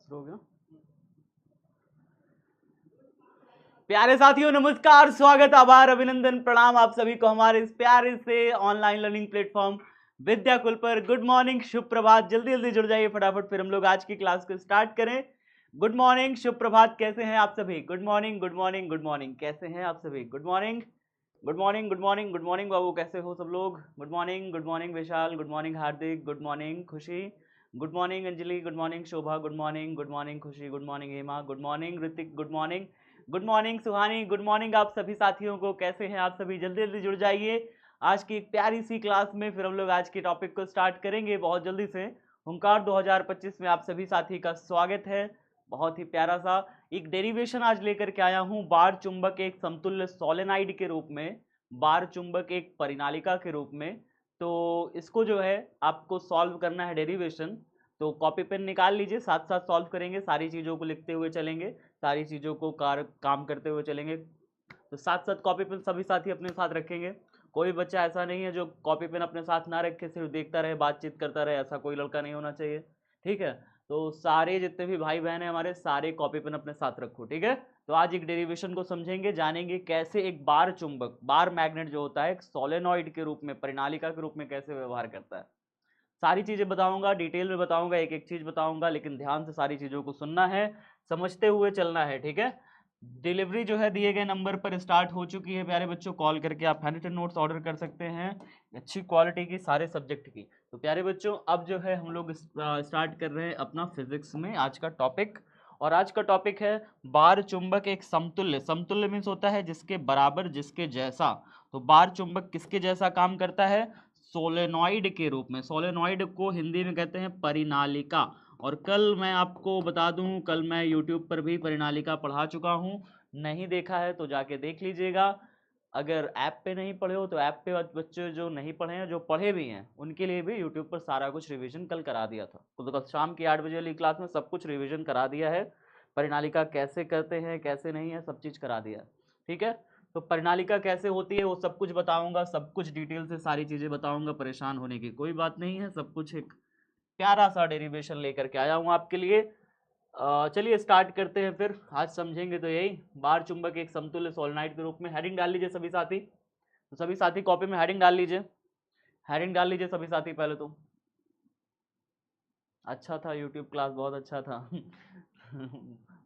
शुरू हो गया। प्यारे साथियों नमस्कार, स्वागत, आभार, अभिनंदन, प्रणाम आप सभी को हमारे इस प्यारे से ऑनलाइन लर्निंग प्लेटफॉर्म विद्याकुल पर। गुड मॉर्निंग, शुभ प्रभात। जल्दी जल्दी जुड़ जाइए फटाफट, फिर हम लोग आज की क्लास को स्टार्ट करें। गुड मॉर्निंग, शुभ प्रभात, कैसे हैं आप सभी? Good morning, good morning, good morning, कैसे हैं आप सभी? Good morning, good morning, good morning, good morning बाबू, कैसे हो सब लोग? Good morning, good morning Vishal, good morning Hardik, good morning Khushi, good morning Anjali, good morning Shobha, good morning Khushi, good morning Hema, good morning Hrithik, good morning, good morning Suhani, good morning आप सभी साथियों को। कैसे हैं आप सभी? जल्दी जल्दी जुड़ जाइए आज की एक प्यारी सी क्लास में। फिर हम लोग आज के टॉपिक को स्टार्ट करेंगे बहुत जल्दी से। हुंकार 2025 में आप सभी साथी का स्वागत है। बहुत ही प्यारा सा एक डेरिवेशन आज लेकर के आया हूं। बार चुंबक एक समतुल्य सोलेनाइड के रूप में, बार चुंबक एक परिनालिका के रूप में। तो इसको जो है आपको सॉल्व करना है डेरिवेशन। तो कॉपी पेन निकाल लीजिए, साथ साथ सॉल्व करेंगे, सारी चीज़ों को लिखते हुए चलेंगे, सारी चीज़ों को काम करते हुए चलेंगे। तो साथ साथ कॉपी पेन सभी साथी अपने साथ रखेंगे। कोई बच्चा ऐसा नहीं है जो कॉपी पेन अपने साथ ना रखे, सिर्फ देखता रहे, बातचीत करता रहे, ऐसा कोई लड़का नहीं होना चाहिए। ठीक है? तो सारे जितने भी भाई बहन हैं हमारे, सारे कॉपी पेन अपने साथ रखो। ठीक है? तो आज एक डेरिवेशन को समझेंगे, जानेंगे कैसे एक बार चुंबक, बार मैग्नेट जो होता है एक सोलेनॉइड के रूप में, परिनालिका के रूप में कैसे व्यवहार करता है। सारी चीजें बताऊंगा, डिटेल में बताऊंगा, एक एक चीज बताऊंगा, लेकिन ध्यान से सारी चीजों को सुनना है, समझते हुए चलना है। ठीक है? डिलीवरी जो है दिए गए नंबर पर स्टार्ट हो चुकी है प्यारे बच्चों। कॉल करके आप हैंड रिटन नोट्स ऑर्डर कर सकते हैं अच्छी क्वालिटी की, सारे सब्जेक्ट की। तो प्यारे बच्चों अब जो है हम लोग स्टार्ट कर रहे हैं अपना फिजिक्स में आज का टॉपिक। और आज का टॉपिक है बार चुंबक एक समतुल्य। समतुल्य मीन्स होता है जिसके बराबर, जिसके जैसा। तो बार चुंबक किसके जैसा काम करता है? सोलेनॉइड के रूप में। सोलेनॉइड को हिंदी में कहते हैं परिनालिका। और कल मैं आपको बता दूं, कल मैं YouTube पर भी परिनालिका पढ़ा चुका हूं। नहीं देखा है तो जाके देख लीजिएगा। अगर ऐप पे नहीं पढ़े हो तो ऐप पे बच्चे जो नहीं पढ़े हैं, जो पढ़े भी हैं, उनके लिए भी YouTube पर सारा कुछ रिवीजन कल करा दिया था। तो कल शाम की 8 बजे वाली क्लास में सब कुछ रिवीजन करा दिया है। परिनालिका कैसे करते हैं, कैसे नहीं है, सब चीज़ करा दिया है। ठीक है? तो परिनालिका कैसे होती है वो सब कुछ बताऊंगा, सब कुछ डिटेल से सारी चीज़ें बताऊंगा। परेशान होने की कोई बात नहीं है, सब कुछ एक प्यारा सा डेरिवेशन लेकर के आया हूँ आपके लिए। चलिए स्टार्ट करते हैं फिर। आज समझेंगे तो यही, बार चुंबक एक समतुल्य सोलेनाइड के रूप में। हेडिंग डाल लीजिए सभी साथी। तो सभी साथी कॉपी में हेडिंग डाल लीजिए, हेडिंग डाल लीजिए सभी साथी पहले तो। अच्छा था यूट्यूब क्लास, बहुत अच्छा था।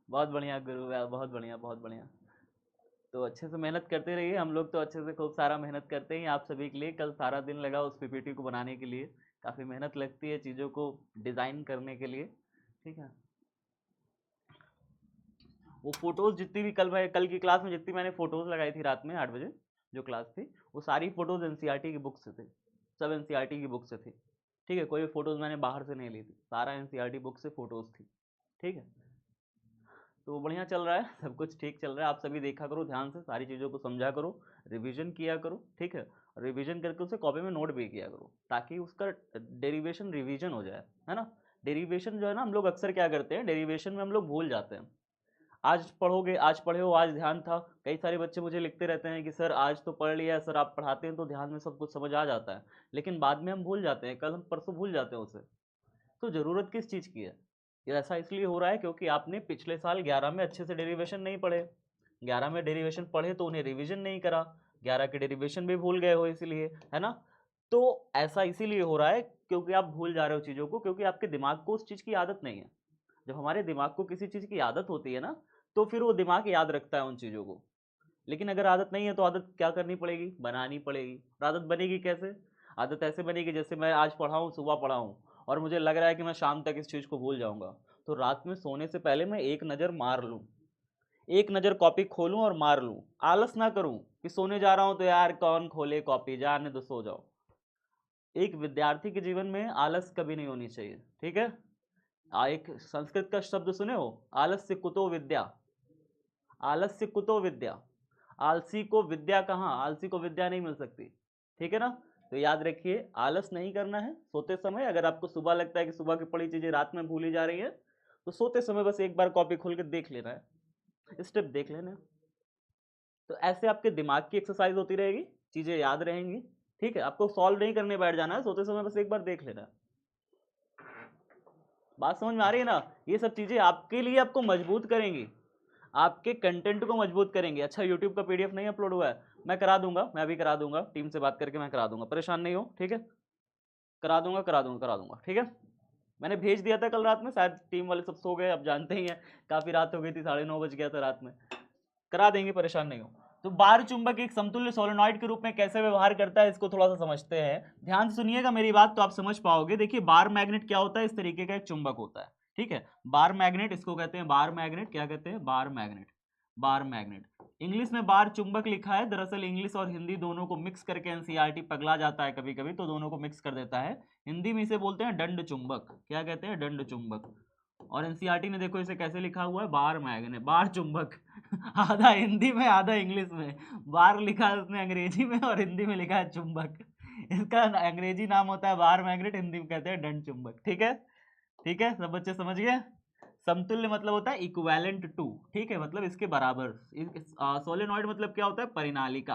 बहुत बढ़िया गुरु यार, बहुत बढ़िया, बहुत बढ़िया। तो अच्छे से मेहनत करते रहिए, हम लोग तो अच्छे से खूब सारा मेहनत करते हैं आप सभी के लिए। कल सारा दिन लगा उस पीपीटी को बनाने के लिए, काफ़ी मेहनत लगती है चीज़ों को डिज़ाइन करने के लिए। ठीक है? वो फोटोज़ जितनी भी कल की क्लास में जितनी मैंने फ़ोटोज़ लगाई थी रात में 8 बजे जो क्लास थी, वो सारी फ़ोटोज़ एनसीईआरटी की बुक से थे। सब एनसीईआरटी की बुक से थी। ठीक है? कोई भी फ़ोटोज़ मैंने बाहर से नहीं ली थी, सारा एनसीईआरटी बुक से फ़ोटोज़ थी। ठीक है? तो बढ़िया चल रहा है, सब कुछ ठीक चल रहा है। आप सभी देखा करो ध्यान से, सारी चीज़ों को समझा करो, रिवीजन किया करो। ठीक है? रिवीजन करके उसे कॉपी में नोट भी किया करो, ताकि उसका डेरिवेशन रिवीजन हो जाए। है ना? डेरिवेशन जो है ना, हम लोग अक्सर क्या करते हैं, डेरिवेशन में हम लोग भूल जाते हैं। आज पढ़ोगे, आज पढ़े हो, आज ध्यान था। कई सारे बच्चे मुझे लिखते रहते हैं कि सर आज तो पढ़ लिया है सर, आप पढ़ाते हैं तो ध्यान में सब कुछ समझ आ जाता है, लेकिन बाद में हम भूल जाते हैं, कल हम परसों भूल जाते हैं उसे। तो ज़रूरत किस चीज़ की है? ये ऐसा इसलिए हो रहा है क्योंकि आपने पिछले साल 11 में अच्छे से डेरिवेशन नहीं पढ़े। 11 में डेरिवेशन पढ़े तो उन्हें रिवीजन नहीं करा, 11 के डेरिवेशन भी भूल गए हो इसलिए। है ना? तो ऐसा इसीलिए हो रहा है क्योंकि आप भूल जा रहे हो चीज़ों को, क्योंकि आपके दिमाग को उस चीज़ की आदत नहीं है। जब हमारे दिमाग को किसी चीज़ की आदत होती है ना, तो फिर वो दिमाग याद रखता है उन चीज़ों को। लेकिन अगर आदत नहीं है तो आदत क्या करनी पड़ेगी? बनानी पड़ेगी। और आदत बनेगी कैसे? आदत ऐसे बनेगी जैसे मैं आज पढ़ाऊँ, सुबह पढ़ाऊँ, और मुझे लग रहा है कि मैं शाम तक इस चीज़ को भूल जाऊँगा, तो रात में सोने से पहले मैं एक नज़र मार लूँ, एक नज़र कॉपी खोलूँ और मार लूँ। आलस ना करूँ कि सोने जा रहा हूँ तो यार कौन खोले कॉपी, जाने दो, सो जाओ। एक विद्यार्थी के जीवन में आलस कभी नहीं होनी चाहिए। ठीक है? एक संस्कृत का शब्द सुने हो, आलस्य कुतो विद्या। आलस्य कुतो विद्या। आलसी को विद्या कहाँ, आलसी को विद्या नहीं मिल सकती। ठीक है ना? तो याद रखिए, आलस नहीं करना है सोते समय। अगर आपको सुबह लगता है कि सुबह की पढ़ी चीज़ें रात में भूली जा रही है, तो सोते समय बस एक बार कॉपी खोल के देख लेना है, स्टेप देख लेना है। तो ऐसे आपके दिमाग की एक्सरसाइज होती रहेगी, चीज़ें याद रहेंगी। ठीक है? आपको सॉल्व नहीं करने बैठ जाना है, सोते समय बस एक बार देख लेना है। बात समझ में आ रही है ना? ये सब चीजें आपके लिए आपको मजबूत करेंगी, आपके कंटेंट को मजबूत करेंगे। अच्छा यूट्यूब का पीडीएफ नहीं अपलोड हुआ है, मैं करा दूंगा, मैं अभी करा दूंगा, टीम से बात करके मैं करा दूंगा, परेशान नहीं हो, ठीक है? करा दूंगा करा दूंगा करा दूंगा, ठीक है? मैंने भेज दिया था कल रात में, शायद टीम वाले सब सो गए, अब जानते ही हैं काफी रात हो गई थी, 9:30 बज गया था रात में। करा देंगे, परेशान नहीं हो। तो बार चुंबक एक समतुल्य सोलेनॉइड के रूप में कैसे व्यवहार करता है, इसको थोड़ा सा समझते हैं। ध्यान से सुनिएगा मेरी बात तो आप समझ पाओगे। देखिए बार मैग्नेट क्या होता है, इस तरीके का एक चुंबक होता है, ठीक है? बार मैग्नेट इसको कहते हैं, बार मैग्नेट। क्या कहते हैं? Bar magnet. Bar magnet English में बार चुंबक लिखा है, दरअसल इंग्लिश और हिंदी दोनों को मिक्स करके एनसीईआरटी पगला जाता है कभी कभी, तो दोनों को मिक्स कर देता है। हिंदी में इसे बोलते हैं दंड चुंबक। क्या कहते हैं? दंड चुंबक। और एनसीईआरटी ने देखो इसे कैसे लिखा हुआ है, बार मैग्नेट, बार चुंबक। आधा हिंदी में आधा इंग्लिश में, बार लिखा है उसने अंग्रेजी में और हिंदी में लिखा है चुंबक। इसका अंग्रेजी नाम होता है बार मैग्नेट, हिंदी में कहते हैं दंड चुंबक, ठीक है? ठीक है, सब बच्चे समझ गए? समतुल्य मतलब होता है इक्विवेलेंट टू, ठीक है? मतलब इसके बराबर। सोलेनॉइड मतलब क्या होता है? परिनालिका।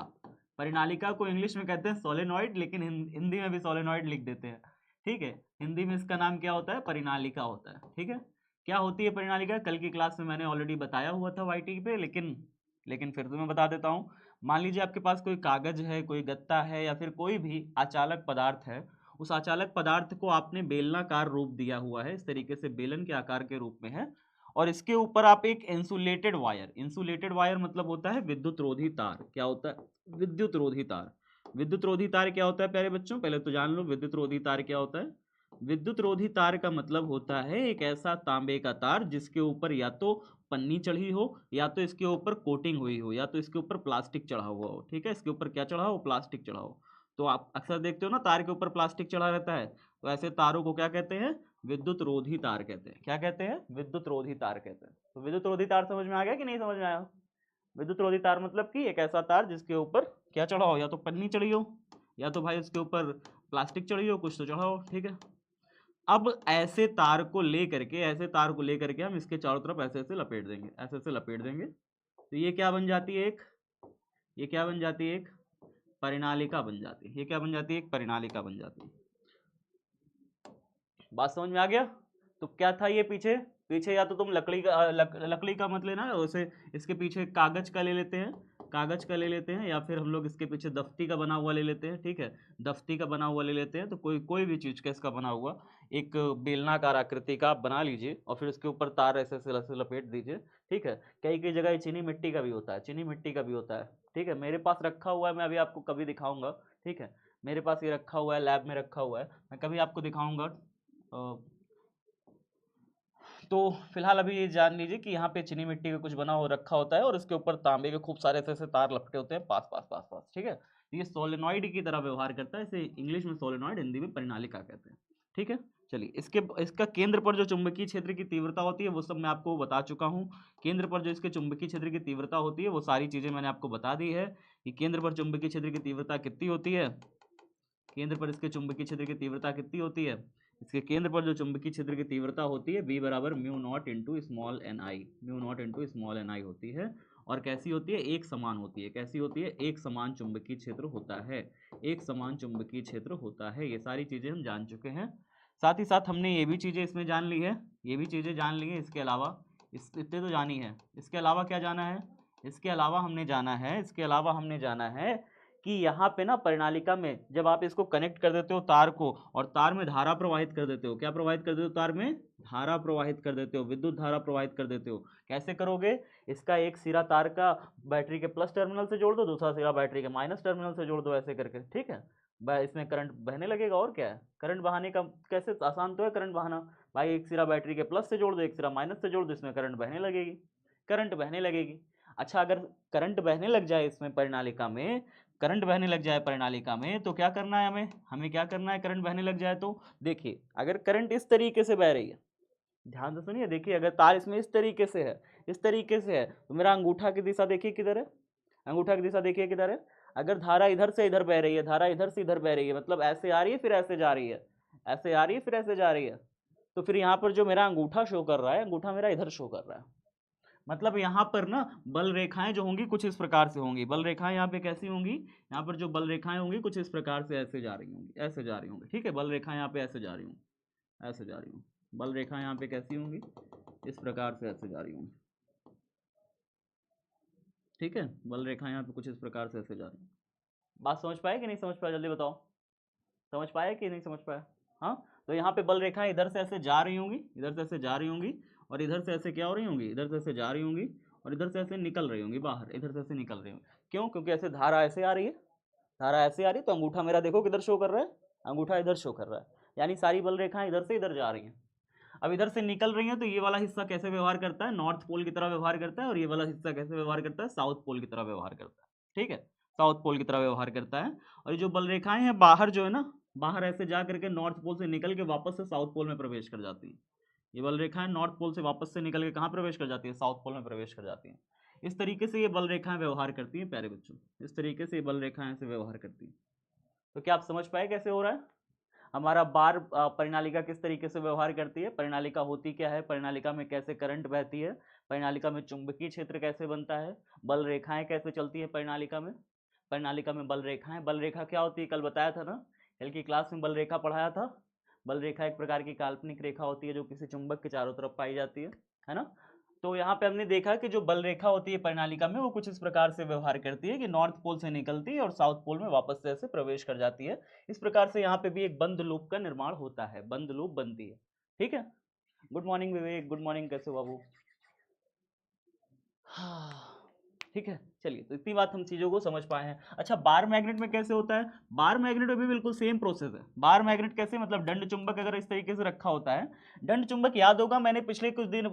परिनालिका को इंग्लिश में कहते हैं सोलेनॉइड, लेकिन हिंदी में भी सोलेनॉइड लिख देते हैं, ठीक है? हिंदी में इसका नाम क्या होता है? परिनालिका होता है, ठीक है? क्या होती है परिनालिका? कल की क्लास में मैंने ऑलरेडी बताया हुआ था वाईटी पे, लेकिन फिर तो मैं बता देता हूँ। मान लीजिए आपके पास कोई कागज है, कोई गत्ता है, या फिर कोई भी आचालक पदार्थ है। उस आचालक पदार्थ को आपने बेलनाकार रूप दिया हुआ है, इस तरीके से बेलन के आकार के रूप में है, और इसके ऊपर आप एक इंसुलेटेड वायर, इंसुलेटेड वायर मतलब होता है विद्युत रोधी तार। क्या होता है? विद्युत रोधी तार। विद्युत रोधी तार क्या होता है प्यारे बच्चों? पहले तो जान लो विद्युत रोधी तार क्या होता है। विद्युत रोधी तार का मतलब होता है एक ऐसा तांबे का तार जिसके ऊपर या तो पन्नी चढ़ी हो, या तो इसके ऊपर कोटिंग हुई हो, या तो इसके ऊपर प्लास्टिक चढ़ा हुआ हो, ठीक है? इसके ऊपर क्या चढ़ा हो? प्लास्टिक चढ़ा हो। तो आप अक्सर देखते हो ना तार के ऊपर प्लास्टिक चढ़ा रहता है, तो ऐसे तारों को क्या कहते हैं? विद्युत रोधी तार कहते हैं। क्या कहते हैं? विद्युत रोधी तार कहते हैं। तो विद्युत रोधी तार समझ में आ गया कि नहीं समझ में आया? विद्युत रोधी तार मतलब कि एक ऐसा तार जिसके ऊपर क्या चढ़ा हो, या तो पन्नी चढ़ी हो, या तो भाई उसके ऊपर प्लास्टिक चढ़ी हो, कुछ तो चढ़ा हो, ठीक है? अब ऐसे तार को लेकर के हम इसके चारों तरफ ऐसे ऐसे लपेट देंगे, ऐसे ऐसे लपेट देंगे, तो ये क्या बन जाती है? ये क्या बन जाती है? एक परिनालिका बन जाती है। ये क्या बन जाती है? एक परिनालिका बन जाती है। बात समझ में आ गया? तो क्या था ये पीछे? पीछे या तो तुम लकड़ी का मत लेना, उसे इसके पीछे कागज का ले लेते हैं, कागज का ले लेते हैं, या फिर हम लोग इसके पीछे दफ्ती का बना हुआ ले लेते हैं, ठीक है? दफ्ती का बना हुआ ले लेते हैं। तो कोई कोई भी चीज का इसका बना हुआ एक बेलनाकार आकृति का आप बना लीजिए, और फिर उसके ऊपर तार ऐसे ऐसे लपेट दीजिए, ठीक है? कई कई जगह चीनी मिट्टी का भी होता है, चीनी मिट्टी का भी होता है, ठीक है? मेरे पास रखा हुआ है, मैं अभी आपको कभी दिखाऊंगा, ठीक है? मेरे पास ये रखा हुआ है, लैब में रखा हुआ है, मैं कभी आपको दिखाऊंगा। तो फिलहाल अभी ये जान लीजिए कि यहाँ पे चीनी मिट्टी का कुछ बना हो रखा होता है, और उसके ऊपर तांबे के खूब सारे ऐसे तार लपटे होते हैं पास पास पास पास, ठीक है? ये सोलेनॉइड की तरह व्यवहार करता है, इसे इंग्लिश में सोलेनॉइड, हिंदी में परिनालिका कहते हैं, ठीक है? चलिए इसका केंद्र पर जो चुंबकीय क्षेत्र की तीव्रता होती है वो सब मैं आपको बता चुका हूँ। केंद्र पर जो इसके चुंबकीय क्षेत्र की तीव्रता होती है वो सारी चीजें मैंने आपको बता दी है कि केंद्र पर चुंबकीय क्षेत्र की तीव्रता कितनी होती है। केंद्र पर इसके चुंबकीय क्षेत्र की तीव्रता कितनी होती है? इसके केंद्र पर जो चुंबकीय क्षेत्र की तीव्रता होती है V बराबर mu naught into small N I, mu naught into small N I होती है। और कैसी होती है? एक समान होती है। कैसी होती है? एक समान चुंबकीय क्षेत्र होता है, एक समान चुंबकीय क्षेत्र होता है। ये सारी चीजें हम जान चुके हैं। साथ ही साथ हमने ये भी चीजें इसमें जान ली है, ये भी चीजें जान ली है। इसके अलावा इतने तो जानी है, इसके अलावा क्या जाना है? इसके अलावा हमने जाना है कि यहाँ पे ना परिनालिका में जब आप इसको कनेक्ट कर देते हो तार को, और तार में धारा प्रवाहित कर देते हो, क्या प्रवाहित कर देते हो? तार में धारा प्रवाहित कर देते हो, विद्युत धारा प्रवाहित कर देते हो। कैसे करोगे? इसका एक सिरा तार का बैटरी के प्लस टर्मिनल से जोड़ दो, दूसरा सिरा बैटरी के माइनस टर्मिनल से जोड़ दो, ऐसे करके, ठीक है? इसमें करंट बहने लगेगा। और क्या है? करंट बहाने का कैसे आसान तो है करंट बहाना भाई, एक सिरा बैटरी के प्लस से जोड़ दो, एक सिरा माइनस से जोड़ दो, इसमें करंट बहने लगेगी, करंट बहने लगेगी। अच्छा, अगर करंट बहने लग जाए इसमें परिनालिका में, करंट बहने लग जाए परिनालिका में, तो क्या करना है हमें क्या करना है? करंट बहने लग जाए तो देखिए, अगर करंट इस तरीके से बह रही है, ध्यान से सुनिए, देखिए अगर तार इसमें इस तरीके से है, इस तरीके से है, तो मेरा अंगूठा की दिशा देखिए किधर है, अंगूठा की दिशा देखिए किधर है। अगर धारा इधर से इधर बह रही है, धारा इधर से इधर बह रही है, मतलब ऐसे आ रही है फिर ऐसे जा रही है, ऐसे आ रही है फिर ऐसे जा रही है, तो फिर यहाँ पर जो मेरा अंगूठा शो कर रहा है, अंगूठा मेरा इधर शो कर रहा है। मतलब यहाँ पर ना बल रेखाएं जो होंगी कुछ इस प्रकार से होंगी, बल रेखाएं यहाँ पे कैसी होंगी? यहाँ पर जो बल रेखाएं होंगी कुछ इस प्रकार से ऐसे जा रही होंगी, ऐसे जा रही होंगी, ठीक है? बल रेखाएं यहाँ पे ऐसे जा रही होंगी, ऐसे जा रही होंगी, बल रेखा यहाँ पे कैसी होंगी, इस प्रकार से ऐसे जा रही होंगी, ठीक है। बल रेखा यहाँ पे कुछ इस प्रकार से ऐसे जा रही है। बात समझ पाए कि नहीं समझ पाया, जल्दी बताओ, समझ पाया कि नहीं समझ पाया? हाँ, तो यहाँ पे बल रेखाएं इधर से ऐसे जा रही होंगी, इधर से ऐसे जा रही होंगी, और इधर से ऐसे क्या हो रही होंगी, इधर से ऐसे जा रही होंगी, और इधर से ऐसे निकल रही होंगी बाहर, इधर से ऐसे निकल रही होंगी। क्यों? क्योंकि ऐसे धारा ऐसे आ रही है, धारा ऐसे आ रही है, तो अंगूठा मेरा देखो किधर शो कर रहा है, अंगूठा इधर शो कर रहा है, यानी सारी बल रेखाएं इधर से इधर जा रही हैं। अब इधर से निकल रही हैं, तो ये वाला हिस्सा कैसे व्यवहार करता है, नॉर्थ पोल की तरह व्यवहार करता है, और ये वाला हिस्सा कैसे व्यवहार करता है, साउथ पोल की तरह व्यवहार करता है, ठीक है, साउथ पोल की तरह व्यवहार करता है। और ये जो बल रेखाएं हैं बाहर जो है ना, बाहर ऐसे जा करके नॉर्थ पोल से निकल के वापस से साउथ पोल में प्रवेश कर जाती है। ये बल रेखाएं नॉर्थ पोल से वापस से निकल के कहाँ प्रवेश कर जाती है, साउथ पोल में प्रवेश कर जाती है। इस तरीके से ये बल रेखाएं व्यवहार करती हैं प्यारे बच्चों, इस तरीके से ये बल रेखाएं से व्यवहार करती हैं। तो क्या आप समझ पाए कैसे हो रहा है? हमारा बार परिनालिका किस तरीके से व्यवहार करती है, परिनालिका होती क्या है, परिनालिका में कैसे करंट बहती है, परिनालिका में चुंबकीय क्षेत्र कैसे बनता है, बल रेखाएं कैसे चलती है परिनालिका में, परिनालिका में बल रेखाएं, बल रेखा क्या होती है, कल बताया था ना, कल की क्लास में बल रेखा पढ़ाया था। बल रेखा एक प्रकार की काल्पनिक रेखा होती है जो किसी चुंबक के चारों तरफ पाई जाती है ना। तो यहाँ पे हमने देखा कि जो बल रेखा होती है परिनालिका में वो कुछ इस प्रकार से व्यवहार करती है कि नॉर्थ पोल से निकलती है और साउथ पोल में वापस से ऐसे प्रवेश कर जाती है। इस प्रकार से यहाँ पे भी एक बंद लूप का निर्माण होता है, बंद लूप बनती है, ठीक है। गुड मॉर्निंग विवेक, गुड मॉर्निंग, कैसे हो बाबू? हाँ, ठीक है, चलिए, तो इतनी बात हम चीज़ों को समझ पाए हैं। अच्छा, बार मैग्नेट में कैसे होता है? बार मैग्नेट में भी बिल्कुल सेम प्रोसेस है। बार मैग्नेट कैसे, मतलब दंड चुंबक अगर इस तरीके से रखा होता है, दंड चुंबक याद होगा, मैंने पिछले कुछ दिन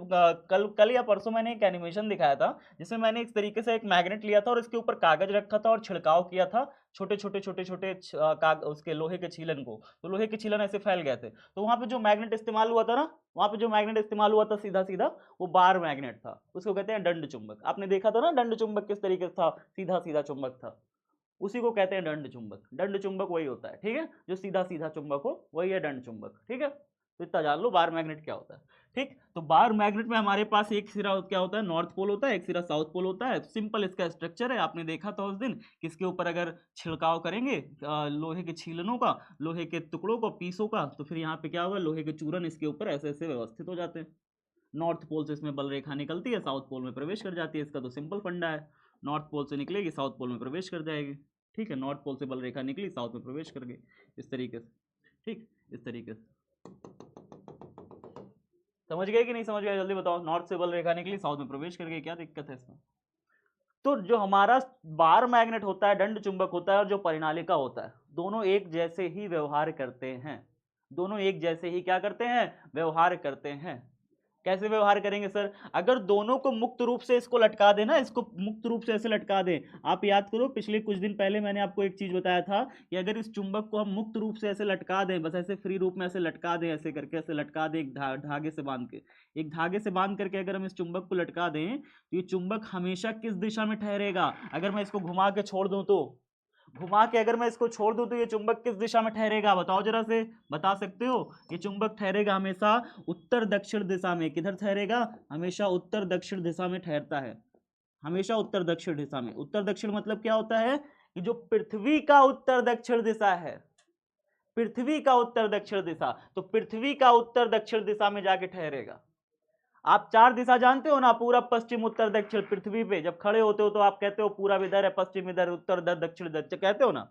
कल या परसों मैंने एक एनिमेशन दिखाया था जिसमें मैंने इस तरीके से एक मैग्नेट लिया था और इसके ऊपर कागज रखा था और छिड़काव किया था छोटे छोटे छोटे छोटे उसके लोहे के छीलन को, तो लोहे के छीलन ऐसे फैल गए थे, तो वहां पे जो मैग्नेट इस्तेमाल हुआ था ना, वहां पे जो मैग्नेट इस्तेमाल हुआ था सीधा सीधा, वो बार मैग्नेट था, उसको कहते हैं दंड चुंबक। आपने देखा था ना दंड चुंबक किस तरीके से था, सीधा सीधा चुंबक था, उसी को कहते हैं दंड चुंबक। दंड चुंबक वही होता है, ठीक है, जो सीधा सीधा चुंबक हो वही है दंड चुंबक, ठीक है। तो इतना जान लो बार मैग्नेट क्या होता है, ठीक। तो बार मैग्नेट में हमारे पास एक सिरा क्या होता है, नॉर्थ पोल होता है, एक सिरा साउथ पोल होता है। सिंपल इसका स्ट्रक्चर है, आपने देखा था उस दिन कि इसके ऊपर अगर छिड़काव करेंगे लोहे के छीलनों का, लोहे के टुकड़ों का, पीसों का, तो फिर यहाँ पे क्या होगा, लोहे के चूरन इसके ऊपर ऐसे ऐसे व्यवस्थित हो जाते हैं। नॉर्थ पोल से इसमें बल रेखा निकलती है, साउथ पोल में प्रवेश कर जाती है, इसका तो सिंपल फंडा है, नॉर्थ पोल से निकलेगी साउथ पोल में प्रवेश कर जाएगी, ठीक है। नॉर्थ पोल से बल रेखा निकली, साउथ में प्रवेश कर गई, इस तरीके से, ठीक, इस तरीके से। समझ गए कि नहीं समझ गए, जल्दी बताओ। नॉर्थ से बल रेखा निकली, साउथ में प्रवेश कर गई, क्या दिक्कत है इसमें? तो जो हमारा बार मैग्नेट होता है, दंड चुंबक होता है, और जो परिनालिका होता है, दोनों एक जैसे ही व्यवहार करते हैं, दोनों एक जैसे ही क्या करते हैं, व्यवहार करते हैं। कैसे व्यवहार करेंगे सर? अगर दोनों को मुक्त रूप से इसको लटका देना, इसको मुक्त रूप से ऐसे लटका दें, आप याद करो पिछले कुछ दिन पहले मैंने आपको एक चीज बताया था कि अगर इस चुंबक को हम मुक्त रूप से ऐसे लटका दें, बस ऐसे फ्री रूप में ऐसे लटका दें, ऐसे करके ऐसे लटका दें, एक धागे से बांध के, एक धागे से बांध करके अगर हम इस चुंबक को लटका दें, तो ये चुंबक हमेशा किस दिशा में ठहरेगा? अगर मैं इसको घुमा के छोड़ दूं तो, घुमा के अगर मैं इसको छोड़ दूं तो ये चुंबक किस दिशा में ठहरेगा? बताओ जरा से, बता सकते हो? ये चुंबक ठहरेगा हमेशा उत्तर दक्षिण दिशा में। किधर ठहरेगा? हमेशा उत्तर दक्षिण दिशा में ठहरता है, हमेशा उत्तर दक्षिण दिशा में। उत्तर दक्षिण मतलब क्या होता है कि जो पृथ्वी का उत्तर दक्षिण दिशा है, पृथ्वी का उत्तर दक्षिण दिशा, तो पृथ्वी का उत्तर दक्षिण दिशा में जाके ठहरेगा। आप चार दिशा जानते हो ना, पूरब पश्चिम उत्तर दक्षिण। पृथ्वी पे जब खड़े होते हो तो आप कहते हो पूरब इधर है, पश्चिम इधर, उत्तर इधर, दक्षिण इधर, कहते हो ना।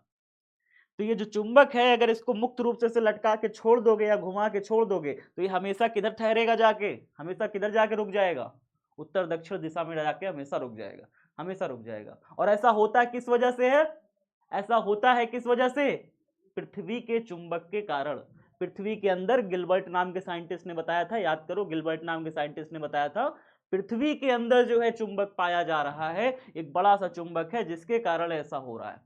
तो ये जो चुंबक है, अगर इसको मुक्त रूप से इसे लटका के छोड़ दोगे या घुमा के छोड़ दोगे, तो ये हमेशा किधर ठहरेगा जाके? हमेशा किधर जाके रुक जाएगा? उत्तर दक्षिण दिशा में जाके हमेशा रुक जाएगा, हमेशा रुक जाएगा। और ऐसा होता किस वजह से है? ऐसा होता है किस वजह से? पृथ्वी के चुंबक के कारण। पृथ्वी के अंदर गिलबर्ट नाम के साइंटिस्ट ने बताया था, याद करो, गिलबर्ट नाम के साइंटिस्ट ने बताया था, पृथ्वी के अंदर जो है चुंबक पाया जा रहा है, एक बड़ा सा चुंबक है, जिसके कारण ऐसा हो रहा है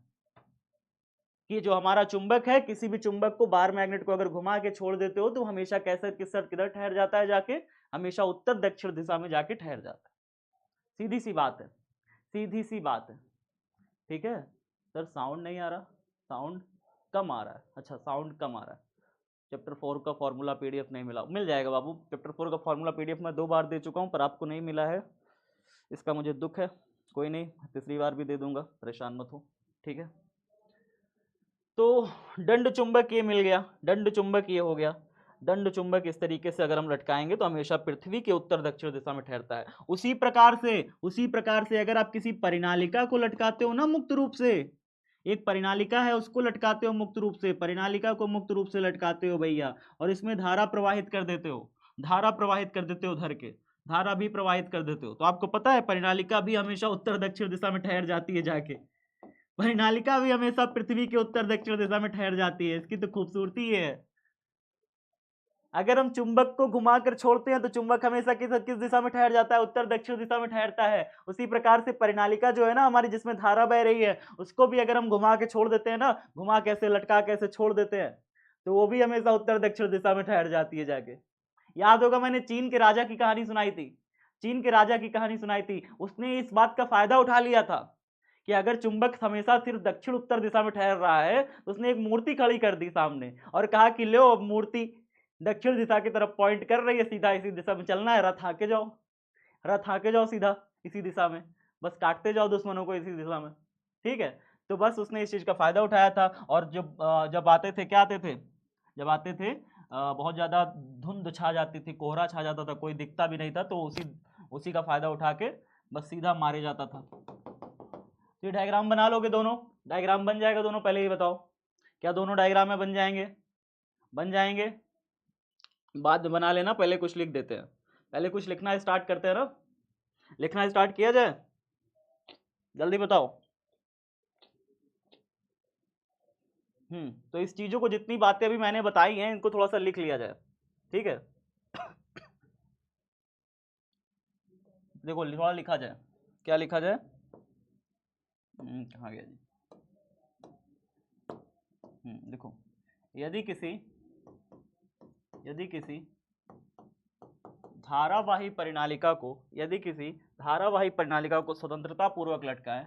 कि जो हमारा चुंबक है, किसी भी चुंबक को, बार मैग्नेट को अगर घुमा के छोड़ देते हो तो हमेशा कैसे किधर ठहर जाता है जाके? हमेशा उत्तर दक्षिण दिशा में जाके ठहर जाता है। सीधी सी बात है, सीधी सी बात है, ठीक है। सर साउंड नहीं आ रहा, साउंड कम आ रहा है, अच्छा साउंड कम आ रहा है। चैप्टर 4 का फॉर्मूला पीडीएफ नहीं मिला, मिल जाएगा बाबू। चैप्टर 4 का फॉर्मूला पीडीएफ मैं 2 बार दे चुका हूँ, पर आपको नहीं मिला है, इसका मुझे दुख है। कोई नहीं, तीसरी बार भी दे दूंगा, परेशान मत हो, ठीक है। तो दंड चुंबक ये मिल गया, दंड चुंबक ये हो गया। दंड चुंबक इस तरीके से अगर हम लटकाएंगे तो हमेशा पृथ्वी के उत्तर दक्षिण दिशा में ठहरता है। उसी प्रकार से अगर आप किसी परिनालिका को लटकाते हो ना मुक्त रूप से, एक परिनालिका है उसको लटकाते हो मुक्त रूप से, परिनालिका को मुक्त रूप से लटकाते हो भैया, और इसमें धारा प्रवाहित कर देते हो, धर के धारा भी प्रवाहित कर देते हो, तो आपको पता है परिनालिका भी हमेशा उत्तर दक्षिण दिशा में ठहर जाती है जाके, परिनालिका भी हमेशा पृथ्वी के उत्तर दक्षिण दिशा में ठहर जाती है। इसकी तो खूबसूरती है। अगर हम चुंबक को घुमाकर छोड़ते हैं तो चुंबक हमेशा किस दिशा में ठहर जाता है? उत्तर दक्षिण दिशा में ठहरता है। उसी प्रकार से परिनालिका जो है ना हमारी, जिसमें धारा बह रही है, उसको भी अगर हम घुमा के छोड़ देते हैं ना, घुमा कैसे लटका कैसे छोड़ देते हैं, तो वो भी हमेशा उत्तर दक्षिण दिशा में ठहर जाती है जाके। याद होगा मैंने चीन के राजा की कहानी सुनाई थी, उसने इस बात का फायदा उठा लिया था कि अगर चुंबक हमेशा सिर्फ दक्षिण उत्तर दिशा में ठहर रहा है, तो उसने एक मूर्ति खड़ी कर दी सामने और कहा कि लो, अब मूर्ति दक्षिण दिशा की तरफ पॉइंट कर रही है, सीधा इसी दिशा में चलना है, रथ हाके जाओ सीधा इसी दिशा में, बस काटते जाओ दुश्मनों को इसी दिशा में। ठीक है, तो बस उसने इस चीज का फायदा उठाया था। और जब आते थे, क्या आते थे, जब आते थे बहुत ज्यादा धुंध छा जाती थी, कोहरा छा जाता था, कोई दिखता भी नहीं था, तो उसी का फायदा उठा के बस सीधा मारे जाता था। तो ये डायग्राम बना लोगे, दोनों डायग्राम बन जाएगा दोनों? पहले ही बताओ, क्या दोनों डायग्राम में बन जाएंगे? बाद में बना लेना, पहले कुछ लिख देते हैं, पहले कुछ लिखना स्टार्ट करते हैं ना। लिखना स्टार्ट किया जाए, जल्दी बताओ। तो इस चीजों को, जितनी बातें अभी मैंने बताई हैं, इनको थोड़ा सा लिख लिया जाए, ठीक है? देखो थोड़ा लिखा जाए, क्या लिखा जाए? कहाँ गया जी? देखो, यदि किसी धारावाही परिनालिका को स्वतंत्रता पूर्वक लटकाएं,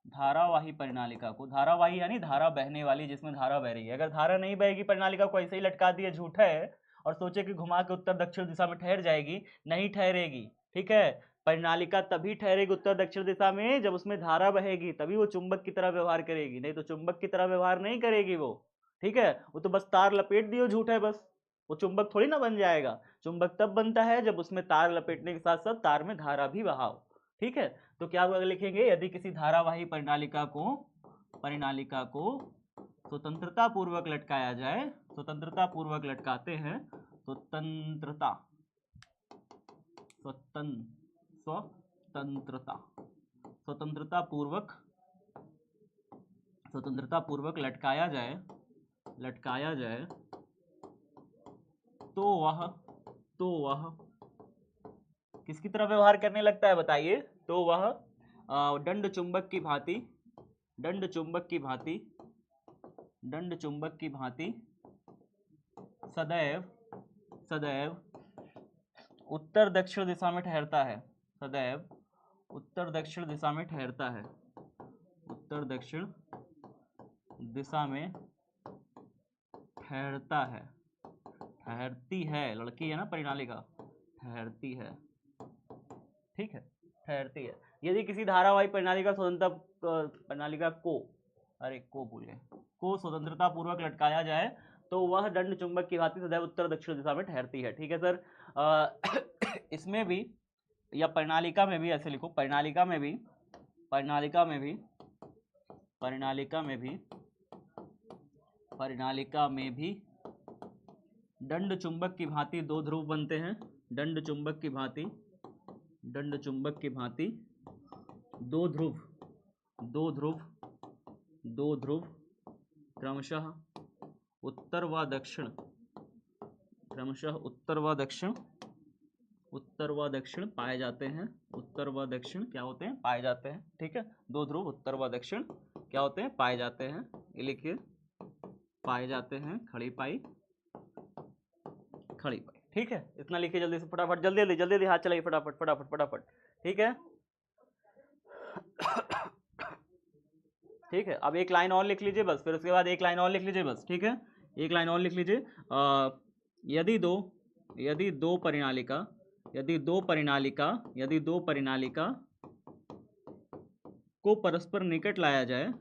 धारावाही यानी धारा बहने वाली, जिसमें धारा बह रही है। अगर धारा नहीं बहेगी, परिनालिका को ऐसे ही लटका दिए, झूठा है, और सोचे कि घुमा के उत्तर दक्षिण दिशा में ठहर जाएगी, नहीं ठहरेगी। ठीक है, परिनालिका तभी ठहरेगी उत्तर दक्षिण दिशा में जब उसमें धारा बहेगी, तभी वो चुंबक की तरह व्यवहार करेगी, नहीं तो चुंबक की तरह व्यवहार नहीं करेगी वो। ठीक है, वो तो बस तार लपेट दियो, झूठ है बस, वो चुंबक थोड़ी ना बन जाएगा। चुंबक तब बनता है जब उसमें तार लपेटने के साथ साथ तार में धारा भी बहाओ। ठीक है, तो क्या लिखेंगे? यदि किसी धारावाही परिनालिका को स्वतंत्रता पूर्वक लटकाया जाए, स्वतंत्रता पूर्वक लटकाते हैं, स्वतंत्रता पूर्वक लटकाया जाए तो वह किसकी तरह व्यवहार करने लगता है बताइए? तो वह दंड चुंबक की भांति सदैव उत्तर दक्षिण दिशा में ठहरता है, उत्तर दक्षिण दिशा में ठहरती है, लड़की है ना परिनालिका, ठहरती है। ठीक है, ठहरती है। यदि किसी धारावाही परिनालिका को स्वतंत्रता पूर्वक लटकाया जाए तो वह दंड चुंबक की भांति सदैव उत्तर दक्षिण दिशा में ठहरती है। ठीक है सर, इसमें भी या परिनालिका में भी ऐसे लिखो, परिनालिका में भी दंड चुंबक की भांति दो ध्रुव बनते हैं, दंड चुंबक की भांति दो ध्रुव क्रमशः उत्तर व दक्षिण पाए जाते हैं, उत्तर व दक्षिण क्या होते हैं? पाए जाते हैं। ठीक है, दो ध्रुव उत्तर व दक्षिण क्या होते हैं? पाए जाते हैं। ये लिखिए, पाए जाते हैं, खड़ी पाई। ठीक है, इतना लिखिए जल्दी से, फटाफट, जल्दी हाथ चलाइए, फटाफट। ठीक है, ठीक है, अब एक लाइन और लिख लीजिए बस, फिर उसके बाद एक लाइन और लिख लीजिए बस। ठीक है, एक लाइन और लिख लीजिए। यदि दो परिनालिका को परस्पर निकट लाया जाए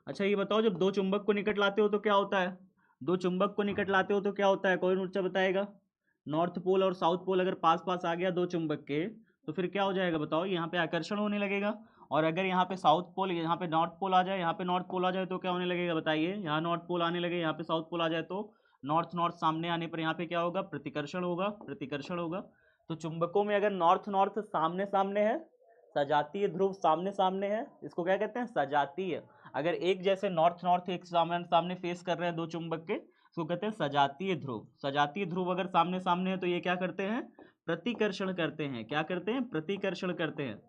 अच्छा ये बताओ, जब दो चुंबक को निकट लाते हो तो क्या होता है? दो चुंबक को निकट लाते हो तो क्या होता है? कौन ऊर्जा बताएगा? नॉर्थ पोल और साउथ पोल अगर पास पास आ गया दो चुंबक के, तो फिर क्या हो जाएगा बताओ? यहाँ पे आकर्षण होने लगेगा। और अगर यहाँ पे साउथ पोल, यहाँ पे नॉर्थ पोल आ जाए, यहाँ पे नॉर्थ पोल आ जाए तो क्या होने लगेगा बताइए? यहाँ नॉर्थ पोल आने लगे, यहाँ पे साउथ पोल आ जाए तो नॉर्थ नॉर्थ सामने आने पर यहाँ पे क्या होगा? प्रतिकर्षण होगा, प्रतिकर्षण होगा। तो चुंबकों में अगर नॉर्थ नॉर्थ सामने सामने है, सजातीय ध्रुव सामने सामने है, इसको क्या कहते हैं? सजातीय। अगर एक जैसे नॉर्थ नॉर्थ एक सामने सामने फेस कर रहे हैं दो चुंबक के, इसको कहते हैं सजातीय ध्रुव। सजातीय ध्रुव अगर सामने सामने है तो ये क्या करते हैं? प्रतिकर्षण करते हैं। क्या करते हैं? प्रतिकर्षण करते हैं।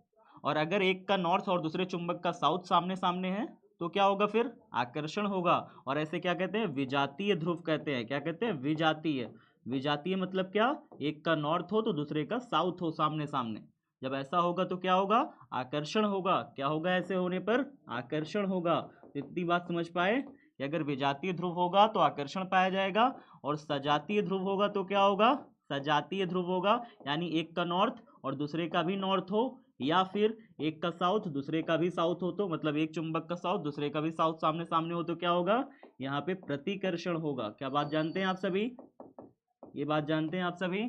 और अगर एक का नॉर्थ और दूसरे चुंबक का साउथ सामने सामने है तो क्या होगा? फिर आकर्षण होगा। और ऐसे क्या कहते हैं? विजातीय ध्रुव कहते हैं। क्या कहते हैं? विजातीय। विजातीय मतलब क्या? एक का नॉर्थ हो तो दूसरे का साउथ हो सामने सामने। जब ऐसा होगा तो क्या होगा? आकर्षण होगा। क्या होगा ऐसे होने पर? आकर्षण होगा। तो इतनी बात समझ पाए कि अगर विजातीय ध्रुव होगा तो आकर्षण पाया जाएगा, और सजातीय ध्रुव होगा तो क्या होगा? सजातीय ध्रुव होगा। यानी एक का नॉर्थ और दूसरे का भी नॉर्थ हो, या फिर एक का साउथ दूसरे का भी साउथ हो, तो मतलब एक चुंबक का साउथ दूसरे का भी साउथ सामने सामने हो तो क्या होगा? यहाँ पे प्रतिकर्षण होगा। क्या बात जानते हैं आप सभी? ये बात जानते हैं आप सभी?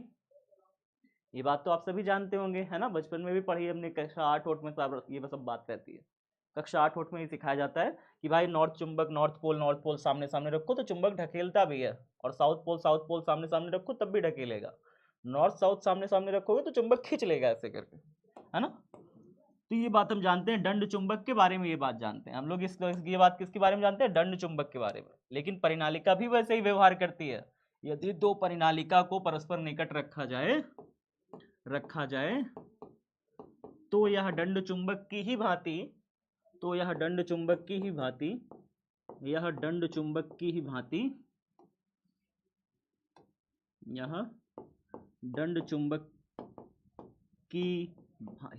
ये बात तो आप सभी जानते होंगे, है ना? बचपन में भी पढ़ी हमने, कक्षा 8 में सब ये सब बात रहती है। कक्षा 8 में ही सिखाया जाता है कि भाई नॉर्थ चुंबक नॉर्थ पोल सामने सामने रखो तो चुंबक ढकेलता भी है, और साउथ पोल सामने सामने रखो तब भी ढकेलेगा। नॉर्थ साउथ सामने सामने रखोगे तो चुंबक खींच लेगा ऐसे करके, है ना? तो ये बात हम जानते हैं, दंड चुंबक के बारे में ये बात जानते हैं हम लोग। ये बात किसके बारे में जानते हैं? दंड चुंबक के बारे में। लेकिन परिनालिका भी वैसे ही व्यवहार करती है। यदि दो परिनालिका को परस्पर निकट रखा जाए तो यह दंड चुंबक की ही भांति तो यह दंड चुंबक की ही भांति यह दंड चुंबक की ही भांति यह दंड चुंबक की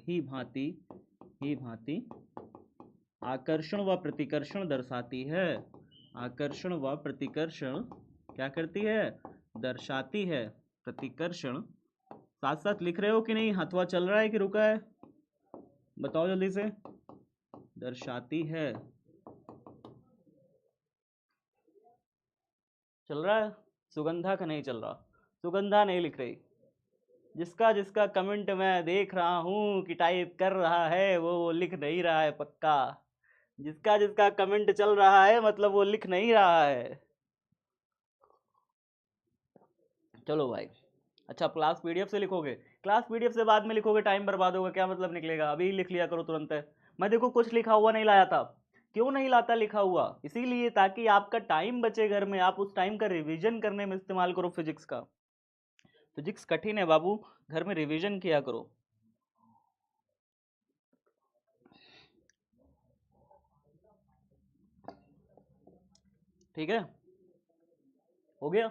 ही भांति आकर्षण व प्रतिकर्षण दर्शाती है। आकर्षण व प्रतिकर्षण क्या करती है? दर्शाती है। प्रतिकर्षण साथ साथ लिख रहे हो कि नहीं? हथवा चल रहा है कि रुका है? बताओ जल्दी से। दर्शाती है, चल रहा है? सुगंधा का नहीं चल रहा, सुगंधा नहीं लिख रही। जिसका जिसका कमेंट मैं देख रहा हूँ कि टाइप कर रहा है वो लिख नहीं रहा है पक्का। जिसका जिसका कमेंट चल रहा है मतलब वो लिख नहीं रहा है। चलो भाई। अच्छा, क्लास पीडीएफ से लिखोगे? क्लास पीडीएफ से बाद में लिखोगे, टाइम बर्बाद होगा, क्या मतलब निकलेगा? अभी लिख लिया करो तुरंत है। मैं देखो कुछ लिखा हुआ नहीं लाया था। क्यों नहीं लाता लिखा हुआ? इसीलिए ताकि आपका टाइम बचे घर में, आप उस टाइम का रिवीजन करने में इस्तेमाल करो फिजिक्स का। फिजिक्स कठिन है बाबू, घर में रिवीजन किया करो। ठीक है, हो गया?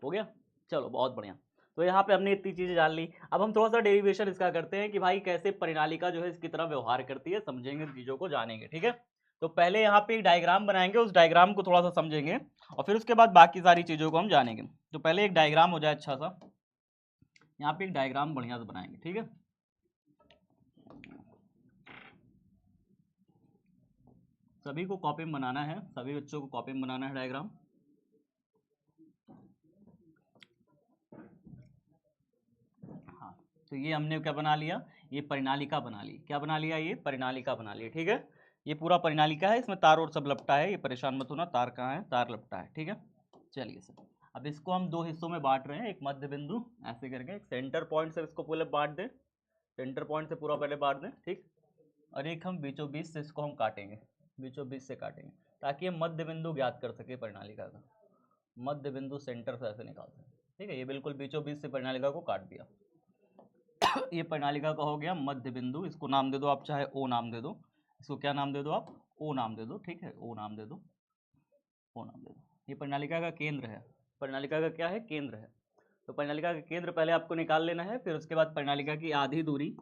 हो गया, चलो बहुत बढ़िया। तो यहाँ पे हमने इतनी चीजें जान ली। अब हम थोड़ा सा डेरिवेशन इसका करते हैं कि भाई कैसे परिनालिका जो है इसकी तरह व्यवहार करती है, समझेंगे, चीजों को जानेंगे। ठीक है, तो पहले यहाँ पे एक डायग्राम बनाएंगे, उस डायग्राम को थोड़ा सा समझेंगे और फिर उसके बाद बाकी सारी चीजों को हम जानेंगे। तो पहले एक डायग्राम हो जाए अच्छा सा, यहाँ पे एक डायग्राम बढ़िया से बनाएंगे। ठीक है, सभी को कॉपी में बनाना है, सभी बच्चों को कॉपी में बनाना है डायग्राम। हाँ, तो ये हमने क्या बना लिया? ये परिनालिका बना ली। क्या बना लिया? ये परिनालिका बना लिया। ठीक है, ये पूरा परिनालिका है, इसमें तार और सब लपटा है। ये परेशान मत होना, तार कहाँ है? तार लपटा है। ठीक है, चलिए सर, अब इसको हम दो हिस्सों में बांट रहे हैं। एक मध्य बिंदु ऐसे करके, एक सेंटर पॉइंट से इसको पहले बांट दें, सेंटर पॉइंट से पूरा पहले बांट दें। ठीक, और एक हम बीचों बीच से इसको हम काटेंगे, बीचों बीच से काटेंगे ताकि हम मध्य बिंदु ज्ञात कर सके परिनालिका का। मध्य बिंदु सेंटर से ऐसे निकाल सकें। ठीक है, ये बिल्कुल बीचों बीच से परिनालिका को काट दिया। ये परिनालिका का हो गया मध्य बिंदु। इसको नाम दे दो आप, चाहे ओ नाम दे दो। इसको क्या नाम दे दो आप? ओ नाम दे दो। ठीक है, ओ नाम दे दो, ओ नाम दे दो। ये परिनालिका का केंद्र है। परिनालिका का क्या है? केंद्र है। तो परिनालिका का केंद्र पहले आपको निकाल लेना है, फिर उसके बाद परिनालिका की आधी दूरी।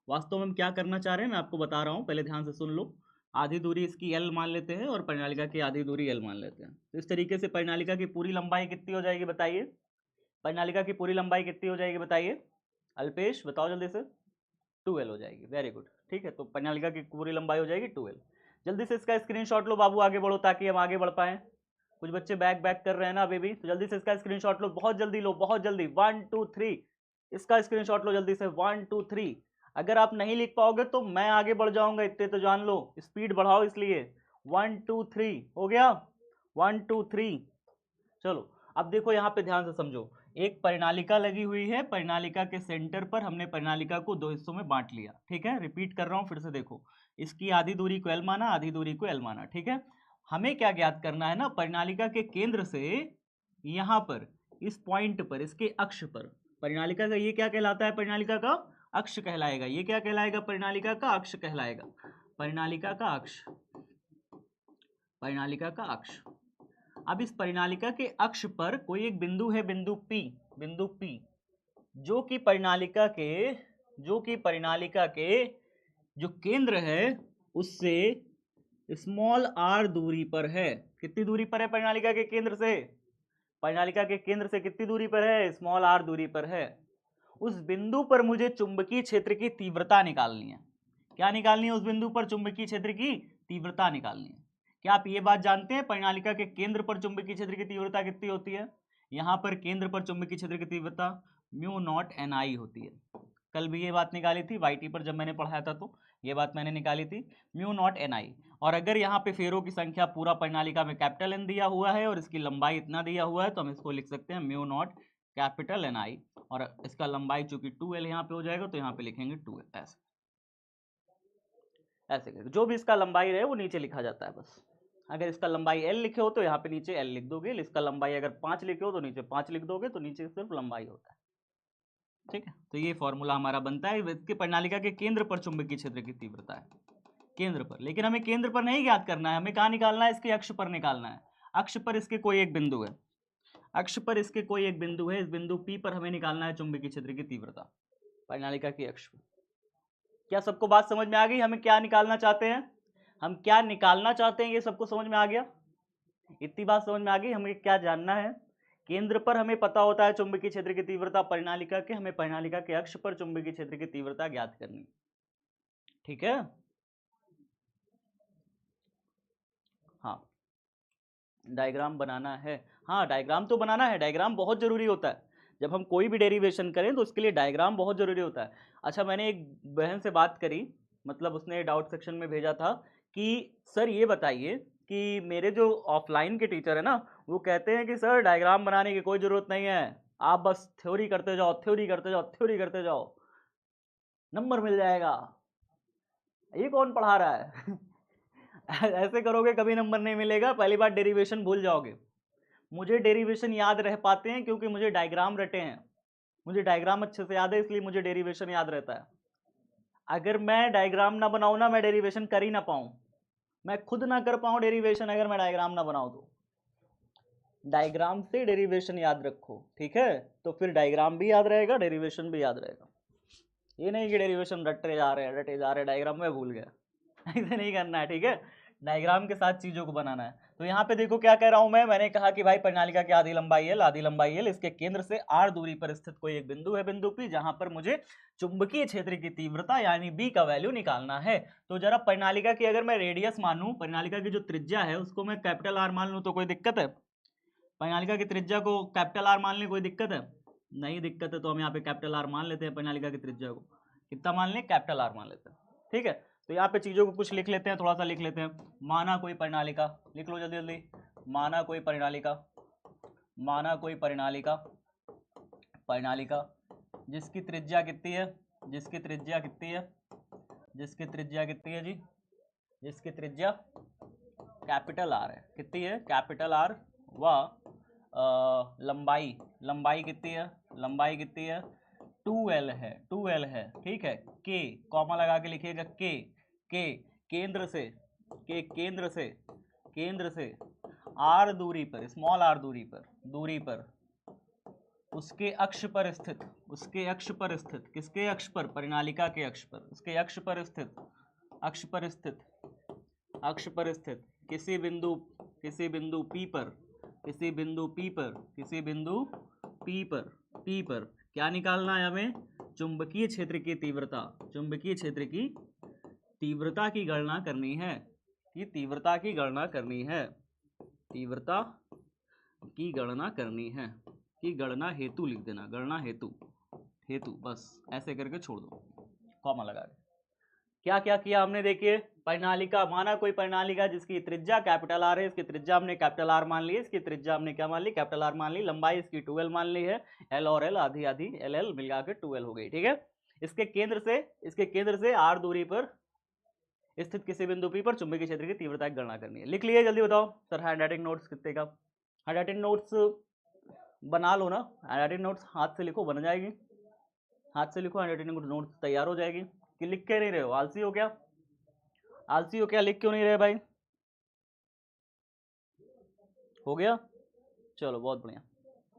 वास्तव में हम क्या करना चाह रहे हैं मैं आपको बता रहा हूँ, पहले ध्यान से सुन लो। आधी दूरी इसकी एल मान लेते हैं और परिनालिका की आधी दूरी एल मान लेते हैं। तो इस तरीके से परिनालिका की पूरी लंबाई कितनी हो जाएगी बताइए? परिनालिका की पूरी लंबाई कितनी हो जाएगी बताइए? अल्पेश बताओ जल्दी से। 2L हो जाएगी। Very good. ठीक है, तो परिनालिका की पूरी लंबाई हो जाएगी 2L। जल्दी से इसका स्क्रीनशॉट लो बाबू, आगे बढ़ो ताकि हम आगे बढ़ पाए। कुछ बच्चे बैक बैक कर रहे हैं ना अभी भी, तो जल्दी से इसका स्क्रीनशॉट लो, बहुत जल्दी लो, बहुत जल्दी। 1 2 3 इसका स्क्रीनशॉट लो जल्दी से, 1 2 3। अगर आप नहीं लिख पाओगे तो मैं आगे बढ़ जाऊंगा, इतने तो जान लो, स्पीड बढ़ाओ इसलिए। 1 2 3 हो गया, 1 2 3। चलो अब देखो यहाँ पे ध्यान से समझो, एक परिनालिका लगी हुई है, परिनालिका के सेंटर पर हमने परिनालिका को दो हिस्सों में बांट लिया, ठीक है। रिपीट कर रहा हूँ फिर से, देखो इसकी आधी दूरी को एल माना, आधी दूरी को एल माना, ठीक है। हमें क्या ज्ञात करना है ना, परिनालिका के केंद्र से यहाँ पर इस पॉइंट पर, इसके अक्ष पर, परिनालिका का ये क्या कहलाता है, परिनालिका का अक्ष कहलाएगा। ये क्या कहलाएगा, परिनालिका का अक्ष कहलाएगा, परिनालिका का अक्ष, परिनालिका का अक्ष। अब इस परिनालिका के अक्ष पर कोई एक बिंदु है, बिंदु P, बिंदु P, जो कि परिनालिका के जो केंद्र है उससे स्मॉल r दूरी पर है। कितनी दूरी पर है परिनालिका के केंद्र से, परिनालिका के केंद्र से कितनी दूरी पर है, स्मॉल r दूरी पर है। उस बिंदु पर मुझे चुंबकीय क्षेत्र की तीव्रता निकालनी है। क्या निकालनी है, उस बिंदु पर चुंबकीय क्षेत्र की तीव्रता निकालनी है। क्या आप ये बात जानते हैं, परिनालिका के केंद्र पर चुंबकीय क्षेत्र की तीव्रता कितनी होती है। यहाँ पर केंद्र पर चुंबकीय क्षेत्र की तीव्रता μ0 Ni होती है। कल भी ये बात निकाली थी YT पर, जब मैंने पढ़ाया था तो ये बात मैंने निकाली थी, μ0 Ni। और अगर यहाँ पे फेरों की संख्या पूरा परिनालिका में कैपिटल N दिया हुआ है और इसकी लंबाई इतना दिया हुआ है, तो हम इसको लिख सकते हैं μ0 Ni, और इसका लंबाई चूंकि 2L यहाँ पे हो जाएगा तो यहाँ पे लिखेंगे 2L। ऐसे ऐसे करके जो भी इसका लंबाई रहे वो नीचे लिखा जाता है बस। अगर इसका लंबाई L लिखे हो तो यहाँ पे नीचे L लिख दोगे, इसका लंबाई अगर 5 लिखे हो तो नीचे 5 लिख दोगे, तो नीचे सिर्फ लंबाई होता है, ठीक है। तो ये फॉर्मूला हमारा बनता है, इसके परिनालिका के केंद्र पर चुंबकीय क्षेत्र की तीव्रता है, केंद्र पर। लेकिन हमें केंद्र पर नहीं ज्ञात करना है, हमें कहाँ निकालना है, इसके अक्ष पर निकालना है। अक्ष पर इसके कोई एक बिंदु है, अक्ष पर इसके कोई एक बिंदु है, इस बिंदु P पर हमें निकालना है चुंबकीय क्षेत्र की तीव्रता परिनालिका के अक्ष पर। क्या सबको बात समझ में आ गई, हमें क्या निकालना चाहते हैं, हम क्या निकालना चाहते हैं, ये सबको समझ में आ गया। इतनी बात समझ में आ गई, हमें क्या जानना है। केंद्र पर हमें पता होता है चुंबकीय क्षेत्र की तीव्रता परिनालिका के, हमें परिनालिका के अक्ष पर चुंबकीय क्षेत्र की तीव्रता ज्ञात करनी, ठीक है। हाँ डायग्राम बनाना है, हाँ डायग्राम तो बनाना है, डायग्राम बहुत जरूरी होता है। जब हम कोई भी डेरिवेशन करें तो उसके लिए डायग्राम बहुत जरूरी होता है। अच्छा मैंने एक बहन से बात करी, मतलब उसने डाउट सेक्शन में भेजा था कि सर ये बताइए कि मेरे जो ऑफलाइन के टीचर है ना, वो कहते हैं कि सर डायग्राम बनाने की कोई ज़रूरत नहीं है, आप बस थ्योरी करते जाओ, थ्योरी करते जाओ, थ्योरी करते जाओ, नंबर मिल जाएगा। ये कौन पढ़ा रहा है ऐसे करोगे कभी नंबर नहीं मिलेगा। पहली बार डेरिवेशन भूल जाओगे। मुझे डेरिवेशन याद रह पाते हैं क्योंकि मुझे डायग्राम रटे हैं, मुझे डायग्राम अच्छे से याद है, इसलिए मुझे डेरिवेशन याद रहता है। अगर मैं डायग्राम ना बनाऊँ ना, मैं डेरिवेशन कर ही ना पाऊँ, मैं खुद ना कर पाऊँ डेरिवेशन अगर मैं डायग्राम ना बनाऊँ तो। डायग्राम से डेरिवेशन याद रखो, ठीक है, तो फिर डायग्राम भी याद रहेगा, डेरिवेशन भी याद रहेगा। ये नहीं कि डेरिवेशन रटे जा रहे हैं, डायग्राम में भूल गया ऐसे नहीं करना है, ठीक है। डायग्राम के साथ चीज़ों को बनाना है। तो यहाँ पे देखो क्या कह रहा हूँ मैंने कहा कि भाई परिनालिका की आधी लंबाई L, आधी लंबाई L, इसके केंद्र से r दूरी पर स्थित कोई एक बिंदु है, बिंदु P, जहां पर मुझे चुंबकीय क्षेत्र की तीव्रता यानी B का वैल्यू निकालना है। तो जरा परिनालिका की अगर मैं रेडियस मानूं, परिनालिका की जो त्रिज्या है उसको मैं कैपिटल R मान लूँ तो कोई दिक्कत है, परिनालिका की त्रिज्या को कैपिटल R मान लें कोई दिक्कत है, नहीं दिक्कत है। तो हम यहाँ पे कैपिटल R मान लेते हैं, परिनालिका की त्रिज्या को कितना मान लें, कैपिटल R मान लेते हैं, ठीक है। तो यहाँ पे चीज़ों को कुछ लिख लेते हैं, थोड़ा सा लिख लेते हैं। माना कोई परिनालिका, लिख लो जल्दी जल्दी, माना कोई परिनालिका, माना कोई परिनालिका, परिनालिका जिसकी त्रिज्या कितनी है, जिसकी त्रिज्या कितनी है, जिसकी त्रिज्या कितनी है जी, जिसकी त्रिज्या कैपिटल R है, कितनी है, कैपिटल R, व लंबाई, लंबाई कितनी है, लंबाई कितनी है, 2L है, 2L है, ठीक है। K कॉमा लगा के लिखिएगा, K केंद्र से, K केंद्र से, केंद्र से R दूरी पर, स्मॉल r दूरी पर उसके अक्ष पर स्थित, उसके अक्ष पर स्थित, किसके अक्ष पर, परिनालिका के अक्ष पर, उसके अक्ष पर स्थित, अक्ष पर स्थित, अक्ष पर स्थित किसी बिंदु P पर, किसी बिंदु P पर, किसी बिंदु P पर क्या निकालना है हमें, चुंबकीय क्षेत्र की तीव्रता, चुंबकीय क्षेत्र की तीव्रता की गणना करनी है, की तीव्रता की गणना करनी है, तीव्रता की गणना करनी है, की गणना हेतु लिख देना, गणना हेतु, हेतु बस ऐसे करके छोड़ दो, कॉमा लगा के। क्या क्या किया हमने, देखिए परिणालिका, माना कोई परिणालिका जिसकी त्रिज्या कैपिटल आर है, इसकी त्रिज्या हमने कैपिटल आर मान ली, इसकी त्रिज्या हमने क्या मान ली, कैपिटल आर मान ली, लंबाई इसकी 2l मान ली है, एल और एल आधी आधी एल एल मिला के 2l हो गई, ठीक है। इसके केंद्र से r दूरी पर स्थित किसी बिंदु P पर चुंबकीय क्षेत्र की तीव्रता की गणना करनी है। लिख लिए, जल्दी बताओ सर। हैंडराइटिंग नोट्स कितने का, हैंडराइटिंग नोट्स बना लो ना, हैंडराइटिंग नोट्स हाथ से लिखो, बन जाएगी, हाथ से लिखो, हैंडराइटिंग नोट्स तैयार हो जाएगी। कि लिख के नहीं रहे हो, आलसी हो क्या, आलसी हो क्या, लिख क्यों नहीं रहे भाई, हो गया, चलो बहुत बढ़िया,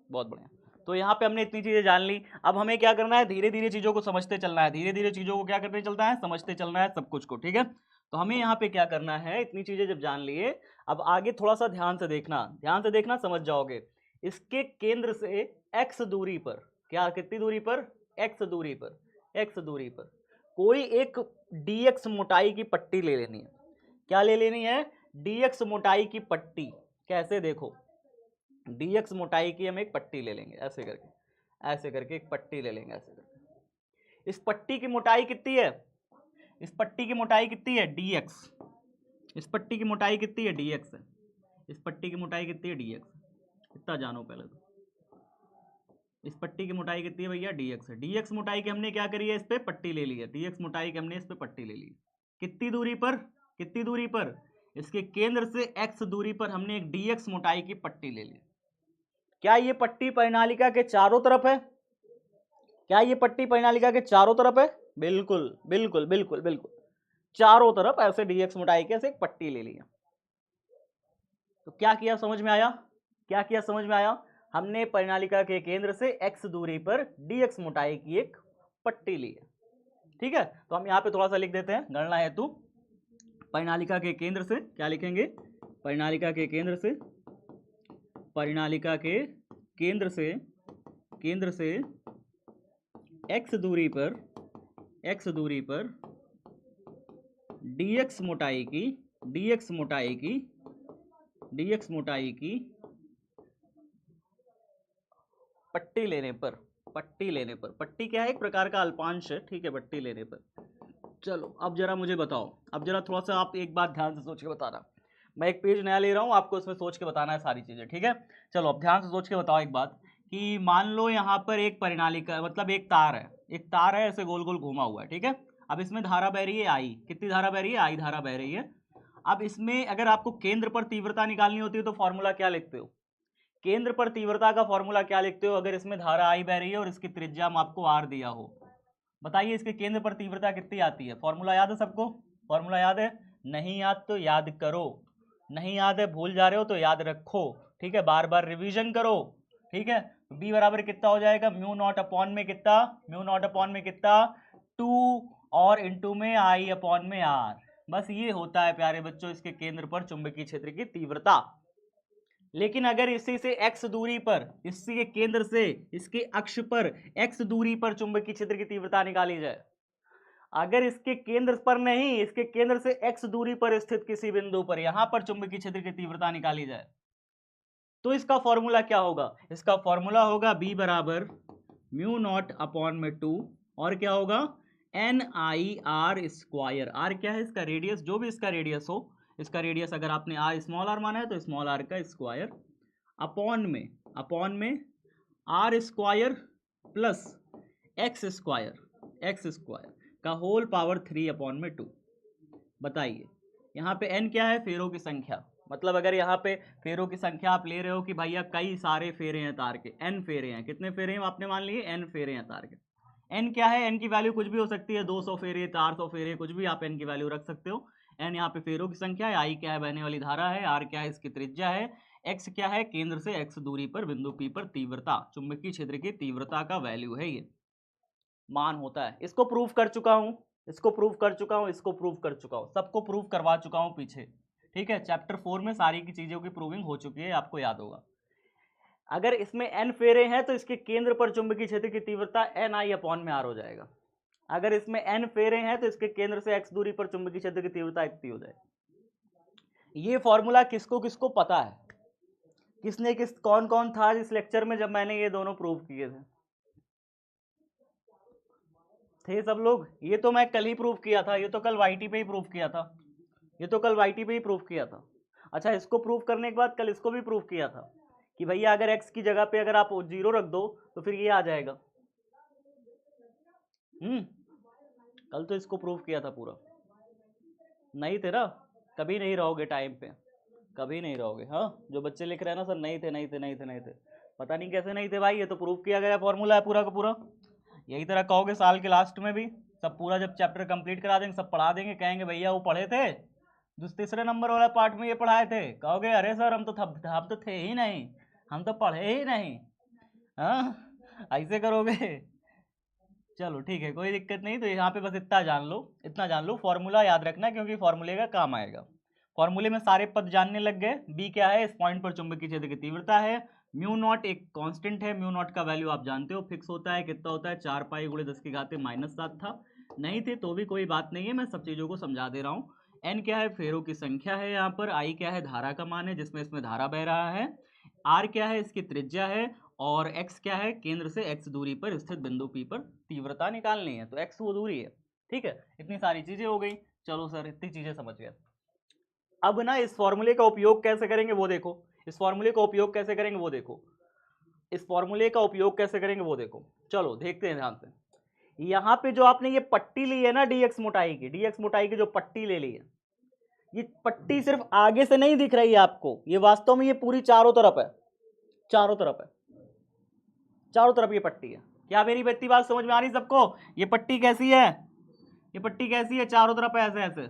बहुत बढ़िया। तो यहाँ पे हमने इतनी चीजें जान ली, अब हमें क्या करना है, धीरे धीरे चीजों को समझते चलना है, धीरे धीरे चीजों को क्या करते चलता है, समझते चलना है सब कुछ को, ठीक है। तो हमें यहाँ पे क्या करना है, इतनी चीजें जब जान लिए, अब आगे थोड़ा सा ध्यान से देखना, ध्यान से देखना, समझ जाओगे। इसके केंद्र से x दूरी पर, क्या कितनी दूरी पर, x दूरी पर, x दूरी पर कोई एक dx मोटाई की पट्टी ले लेनी है। क्या ले लेनी है, dx मोटाई की पट्टी। कैसे, देखो dx मोटाई की हम एक पट्टी ले लेंगे, ऐसे करके, ऐसे करके एक पट्टी ले लेंगे, ऐसे करके। इस पट्टी की मोटाई कितनी है, इस पट्टी की मोटाई कितनी है, dx, इस पट्टी की मोटाई कितनी है, dx है, इस पट्टी की मोटाई कितनी है, dx, इतना जानो पहले तो, इस पट्टी की मोटाई कितनी है भैया, dx है। dx मोटाई की हमने क्या करी है, इस पे पट्टी ले ली है, dx मोटाई की हमने इस पे पट्टी ले ली है। कितनी दूरी पर, कितनी दूरी पर, इसके केंद्र से x दूरी पर हमने एक dx मोटाई की पट्टी ले ली। क्या ये पट्टी परिणालिका के चारों तरफ है, क्या ये पट्टी परिणालिका के चारों तरफ है, बिल्कुल बिल्कुल बिल्कुल बिल्कुल, चारों तरफ ऐसे dx मोटाई के ऐसे एक पट्टी ले ली है। तो क्या किया, समझ में आया, क्या किया, समझ में आया, हमने परिणालिका के केंद्र से x दूरी पर dx मोटाई की एक पट्टी ली है, ठीक है। तो हम यहाँ पे थोड़ा सा लिख देते हैं, गणना हेतु परिणालिका के केंद्र से, क्या लिखेंगे, परिणालिका के केंद्र से, परिणालिका के केंद्र से, केंद्र से x दूरी पर, x दूरी पर dx मोटाई की, dx मोटाई की, dx मोटाई की पट्टी लेने पर, पट्टी लेने पर, पट्टी क्या है, एक प्रकार का अल्पांश है, ठीक है, पट्टी लेने पर। चलो अब जरा मुझे बताओ, अब जरा थोड़ा सा आप एक बात ध्यान से सोच के बताना, मैं एक पेज नया ले रहा हूँ, आपको उसमें सोच के बताना है सारी चीजें, ठीक है। चलो अब ध्यान से सोच के बताओ एक बात, कि मान लो यहाँ पर एक परिणालिका, मतलब एक तार है, एक तार है, ऐसे गोल गोल घुमा हुआ है, ठीक है। अब इसमें धारा बह रही है आई, कितनी धारा बह रही है, आई धारा बह रही है। अब इसमें अगर आपको केंद्र पर तीव्रता निकालनी होती है तो फॉर्मूला क्या लिखते हो, केंद्र पर तीव्रता का फॉर्मूला क्या लिखते हो, अगर इसमें धारा आई बह रही है और इसकी त्रिज्या आपको आर दिया हो, बताइए इसके केंद्र पर तीव्रता कितनी आती है, फॉर्मूला याद है सबको, फॉर्मूला याद है, नहीं याद तो याद करो, नहीं याद है भूल जा रहे हो तो याद रखो, ठीक है, बार बार रिवीजन करो, ठीक है। तो बी बराबर कितना हो जाएगा, म्यू नॉट अपॉन में कितना, म्यू नॉट अपॉन में कितना, 2 और इनटू में आई अपॉन में आर। बस ये होता है प्यारे बच्चों इसके केंद्र पर चुंबकीय क्षेत्र की तीव्रता। लेकिन अगर इसी से x दूरी पर, इसी के केंद्र से इसके अक्ष पर x दूरी पर चुंबकीय क्षेत्र की तीव्रता निकाली जाए, अगर इसके केंद्र पर नहीं, इसके केंद्र से x दूरी पर स्थित किसी बिंदु पर यहां पर चुंबकीय क्षेत्र की तीव्रता निकाली जाए, तो इसका फॉर्मूला क्या होगा, इसका फॉर्मूला होगा b बराबर म्यू नॉट अपॉन में 2, और क्या होगा, N I R square, R क्या है, इसका रेडियस, जो भी इसका रेडियस हो, इसका रेडियस अगर आपने आर स्मॉल आर माना है तो स्मॉल आर का स्क्वायर, अपॉन में R square plus X square का होल पावर 3 अपॉन में 2। बताइए यहाँ पे n क्या है, फेरों की संख्या, मतलब अगर यहाँ पे फेरों की संख्या आप ले रहे हो कि भैया कई सारे फेरे हैं तार के, n फेरे हैं, कितने फेरे हैं आपने मान लिए, n फेरे हैं तार के। n क्या है, n की वैल्यू कुछ भी हो सकती है, 200 फेरे, 400 फेरे, कुछ भी आप n की वैल्यू रख सकते हो। n यहाँ पे फेरों की संख्या है, i क्या है, बहने वाली धारा है, r क्या है, इसकी त्रिज्या है, x क्या है, केंद्र से x दूरी पर बिंदु P पर तीव्रता, चुंबकीय क्षेत्र की तीव्रता का वैल्यू है, ये मान होता है। इसको प्रूव कर चुका हूं, इसको प्रूव कर चुका हूं, इसको प्रूव कर चुका हूं, सबको प्रूव करवा चुका हूं पीछे, ठीक है। चैप्टर 4 में सारी की चीजों की प्रूविंग हो चुकी है, आपको याद होगा। अगर इसमें n फेरे हैं तो इसके केंद्र पर चुंबकीय क्षेत्र की तीव्रता एन आई अपॉन में आर हो जाएगा। अगर इसमें n फेरे हैं तो इसके केंद्र से x दूरी पर चुंबकीय क्षेत्र की तीव्रता इतनी हो जाएगी। ये फॉर्मूला किसको किसको पता है? किसने कौन कौन था इस लेक्चर में जब मैंने ये दोनों प्रूव किए थे सब लोग? ये तो मैं कल ही प्रूव किया था, ये तो कल वाईटी पे ही प्रूव किया था, ये तो कल वाईटी पे ही प्रूव किया था। अच्छा, इसको प्रूव करने के बाद कल इसको भी प्रूव किया था कि भैया अगर x की जगह पे अगर आप 0 रख दो तो फिर ये आ जाएगा। कल तो इसको प्रूव किया था पूरा। नहीं थे ना? कभी नहीं रहोगे टाइम पे, कभी नहीं रहोगे। हाँ, जो बच्चे लिख रहे हैं ना सर नहीं थे नहीं थे नहीं थे नहीं थे, पता नहीं कैसे नहीं थे भाई, ये तो प्रूव किया गया फॉर्मूला है पूरा का पूरा। यही तरह कहोगे साल के लास्ट में भी, सब पूरा जब चैप्टर कंप्लीट करा देंगे, सब पढ़ा देंगे, कहेंगे भैया वो पढ़े थे तीसरे नंबर वाला पार्ट में ये पढ़ाए थे, कहोगे अरे सर हम तो थे ही नहीं, हम तो पढ़े ही नहीं। हाँ, ऐसे करोगे? चलो ठीक है, कोई दिक्कत नहीं। तो यहाँ पे बस इतना जान लो, फॉर्मूला याद रखना क्योंकि फॉर्मूले का काम आएगा। फॉर्मूले में सारे पद जानने लग गए। बी क्या है? इस पॉइंट पर चुंबकीय क्षेत्र की तीव्रता है। म्यू नॉट एक कांस्टेंट है, म्यू नॉट का वैल्यू आप जानते हो, फिक्स होता है। कितना होता है? 4 पाई गुणे 10⁻⁻⁷ था। नहीं थे तो भी कोई बात नहीं है, मैं सब चीज़ों को समझा दे रहा हूँ। एन क्या है? फेरों की संख्या है यहाँ पर। आई क्या है? धारा का मान है जिसमें इसमें धारा बह रहा है। आर क्या है? इसकी त्रिज्या है। और x क्या है? केंद्र से x दूरी पर स्थित बिंदु P पर तीव्रता निकालनी है, तो x वो दूरी है। ठीक है, इतनी सारी चीजें हो गई। चलो सर, इतनी चीजें समझ गए। अब ना इस फॉर्मूले का उपयोग कैसे करेंगे वो देखो, इस फॉर्मूले का उपयोग कैसे करेंगे वो देखो, इस फॉर्मूले का उपयोग कैसे करेंगे वो देखो। चलो देखते हैं ध्यान से। यहाँ पे जो आपने ये पट्टी ली है ना dx मोटाई की जो पट्टी ले ली है, ये पट्टी सिर्फ आगे से नहीं दिख रही है आपको, ये वास्तव में ये पूरी चारों तरफ है, चारों तरफ है, चारों तरफ ये पट्टी है। क्या मेरी बेटी बात समझ में आ रही सबको? ये पट्टी कैसी है? ये पट्टी कैसी है? चारों तरफ ऐसे ऐसे।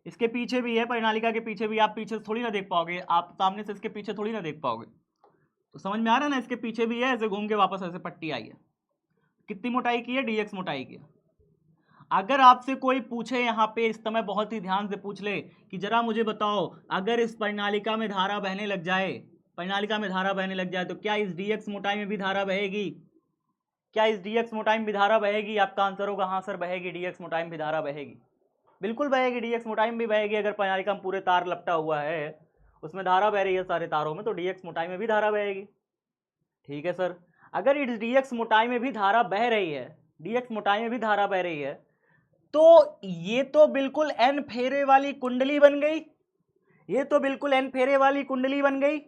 इसके पीछे भी है, परिनालिका के पीछे भी, आप पीछे से थोड़ी ना देख पाओगे, आप सामने से इसके पीछे थोड़ी ना देख पाओगे। तो समझ में आ रहा है ना, इसके पीछे भी है, ऐसे घूम के वापस ऐसे पट्टी आई है। कितनी मोटाई की है? dx मोटाई की। अगर आपसे कोई पूछे यहाँ पे इस समय, बहुत ही ध्यान से पूछ ले कि जरा मुझे बताओ, अगर इस परिनालिका में धारा बहने लग जाए, परिनालिका में धारा बहने लग जाए, तो क्या इस dx मोटाई में भी धारा बहेगी? क्या इस dx मोटाई में भी धारा बहेगी? आपका आंसर होगा हाँ सर बहेगी, dx मोटाई में भी धारा बहेगी, बिल्कुल बहेगी, dx मोटाई में भी बहेगी। अगर परिनालिका में पूरे तार लपटा हुआ है, उसमें धारा बह रही है सारे तारों में, तो dx मोटाई में भी धारा बहेगी। ठीक है सर, अगर इस dx मोटाई में भी धारा बह रही है, dx मोटाई में भी धारा बह रही है, तो ये तो बिल्कुल n फेरे वाली कुंडली बन गई, ये तो बिल्कुल n फेरे वाली कुंडली बन गई।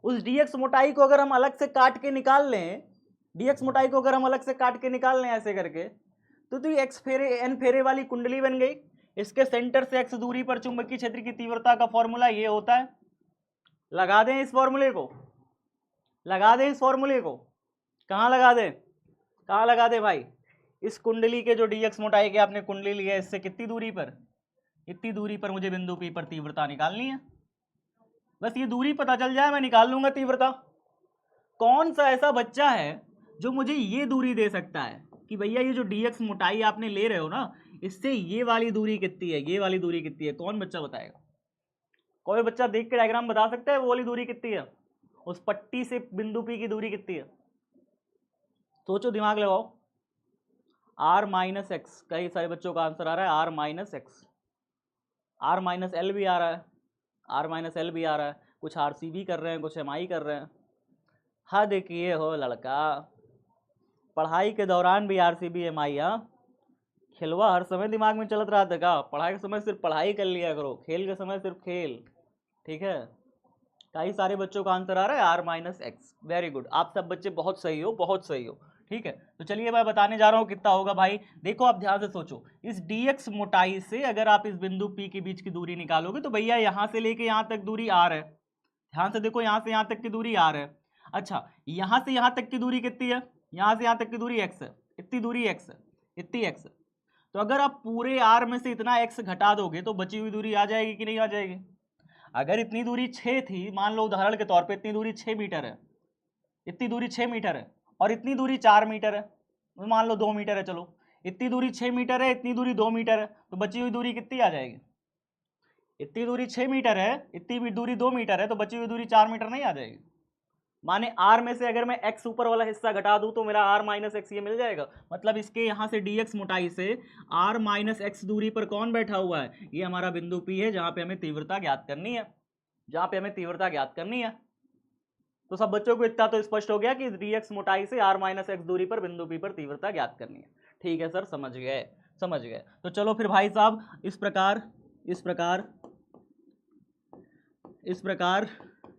उस dx मोटाई को अगर हम अलग से काट के निकाल लें, dx मोटाई को अगर हम अलग से काट के निकाल लें ऐसे करके, तो ये x फेरे n फेरे वाली कुंडली बन गई। इसके सेंटर से x दूरी पर चुंबकीय क्षेत्र की तीव्रता का फॉर्मूला ये होता है। लगा दें इस फॉर्मूले को, लगा दें इस फॉर्मूले को, कहाँ लगा दें, कहाँ लगा दें भाई? इस कुंडली के जो dx मोटाई के आपने कुंडली ली है, इससे कितनी दूरी पर? इतनी दूरी पर मुझे बिंदु P पर तीव्रता निकालनी है। बस ये दूरी पता चल जाए, मैं निकाल लूंगा तीव्रता। कौन सा ऐसा बच्चा है जो मुझे ये दूरी दे सकता है कि भैया ये जो dx मोटाई आपने ले रहे हो ना, इससे ये वाली दूरी कितनी है, ये वाली दूरी कितनी है? कौन बच्चा बताएगा? कोई बच्चा देख के डायग्राम बता सकता है वो वाली दूरी कितनी है? उस पट्टी से बिंदु P की दूरी कितनी है? सोचो, दिमाग लगाओ। r माइनस एक्स, कई सारे बच्चों का आंसर आ रहा है r minus x, r minus L भी आ रहा है, r माइनस एल भी आ रहा है, कुछ RC भी कर रहे हैं, कुछ MI कर रहे हैं। हाँ देखिए हो लड़का, पढ़ाई के दौरान भी RCB MI, हाँ खिलवा हर समय दिमाग में चलत रहा था का? पढ़ाई के समय सिर्फ पढ़ाई कर लिया करो, खेल के समय सिर्फ खेल। ठीक है, कई सारे बच्चों का आंसर आ रहा है r minus x. Very good, आप सब बच्चे बहुत सही हो, बहुत सही हो। ठीक है, तो चलिए मैं बताने जा रहा हूँ कितना होगा भाई। देखो आप ध्यान से सोचो, इस dx मोटाई से अगर आप इस बिंदु P के बीच की दूरी निकालोगे, तो भैया यहाँ से लेके यहाँ तक दूरी r है। ध्यान से देखो, यहाँ से यहाँ तक की दूरी r है। अच्छा, यहाँ से यहाँ तक की दूरी कितनी है? यहाँ से यहाँ तक की दूरी x है, इतनी दूरी x है, इतनी x है। तो अगर आप पूरे r में से इतना x घटा दोगे तो बची हुई दूरी आ जाएगी कि नहीं आ जाएगी? अगर इतनी दूरी 6 थी, मान लो उदाहरण के तौर पे इतनी दूरी 6 मीटर है, इतनी दूरी 6 मीटर है, और इतनी दूरी 4 मीटर है, तो मान लो 2 मीटर है, चलो इतनी दूरी 6 मीटर है, इतनी दूरी 2 मीटर है, तो बची हुई दूरी कितनी आ जाएगी? इतनी दूरी 6 मीटर है, इतनी दूरी 2 मीटर है, तो बची हुई दूरी 4 मीटर नहीं आ जाएगी? माने आर में से अगर मैं एक्स ऊपर वाला हिस्सा घटा दूं तो मेरा आर माइनस एक्स ये मिल जाएगा। मतलब इसके यहां से डीएक्स मोटाई से आर माइनस एक्स दूरी पर कौन बैठा हुआ है, ये हमारा बिंदु पी है, जहां पे हमें तीव्रता ज्ञात करनी है, जहां पे हमें तीव्रता ज्ञात करनी है। तो सब बच्चों को इतना तो स्पष्ट हो गया कि डीएक्स मोटाई से आर माइनस एक्स दूरी पर बिंदु पी पर तीव्रता ज्ञात करनी है। ठीक है सर, समझ गए समझ गए। तो चलो फिर भाई साहब इस प्रकार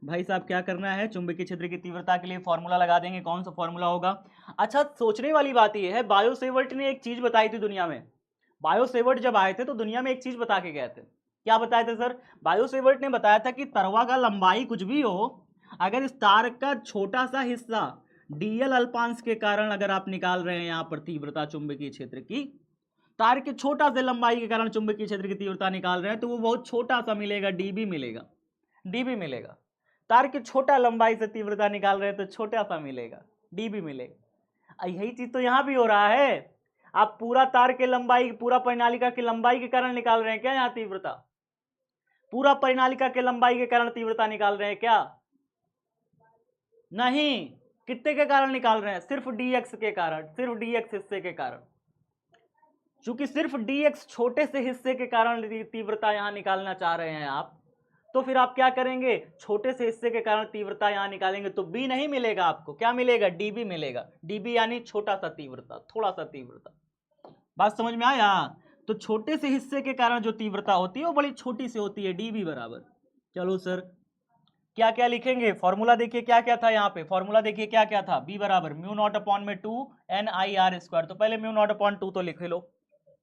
भाई साहब क्या करना है, चुंबकीय क्षेत्र की तीव्रता के लिए फॉर्मूला लगा देंगे। कौन सा फॉर्मूला होगा? अच्छा, सोचने वाली बात यह है, बायोसेवर्ट ने एक चीज बताई थी दुनिया में। बायोसेवर्ट जब आए थे तो दुनिया में एक चीज बता के गए थे। क्या बताए थे सर? बायोसेवर्ट ने बताया था कि तरवा का लंबाई कुछ भी हो, अगर इस तार का छोटा सा हिस्सा डीएल अल्पांश के कारण अगर आप निकाल रहे हैं यहां पर तीव्रता चुंबकीय क्षेत्र की, तार के छोटा से लंबाई के कारण चुंबकीय क्षेत्र की तीव्रता निकाल रहे हैं, तो वो बहुत छोटा सा मिलेगा, डीबी मिलेगा, डीबी मिलेगा। तार की छोटा लंबाई से तीव्रता निकाल रहे हैं तो छोटा सा मिलेगा, डीबी मिलेगा। यही चीज तो यहां भी हो रहा है। आप पूरा तार के लंबाई, पूरा परिनालिका की लंबाई के कारण निकाल रहे हैं क्या यहां तीव्रता? पूरा परिनालिका के लंबाई के कारण तीव्रता निकाल रहे हैं क्या? नहीं। कितने के कारण निकाल रहे हैं? सिर्फ डीएक्स के कारण, सिर्फ डीएक्स हिस्से के कारण। चूंकि सिर्फ डीएक्स छोटे से हिस्से के कारण तीव्रता यहां निकालना चाह रहे हैं आप, तो फिर आप क्या करेंगे, छोटे से हिस्से के कारण तीव्रता यहां निकालेंगे तो बी नहीं मिलेगा आपको, क्या मिलेगा? डीबी मिलेगा। डीबी यानी छोटा सा तीव्रता, थोड़ा सा तीव्रता। बात समझ में आया? तो छोटे से हिस्से के कारण जो तीव्रता होती है वो बड़ी छोटी सी होती है, डीबी बराबर। चलो सर, क्या क्या लिखेंगे? फॉर्मूला देखिए क्या क्या था यहाँ पे, फॉर्मूला देखिए क्या क्या था। बी बराबर म्यू नॉट अपॉन में 2 एन आई आर स्क्वायर। तो पहले म्यू नॉट अपॉन 2 तो लिख लो।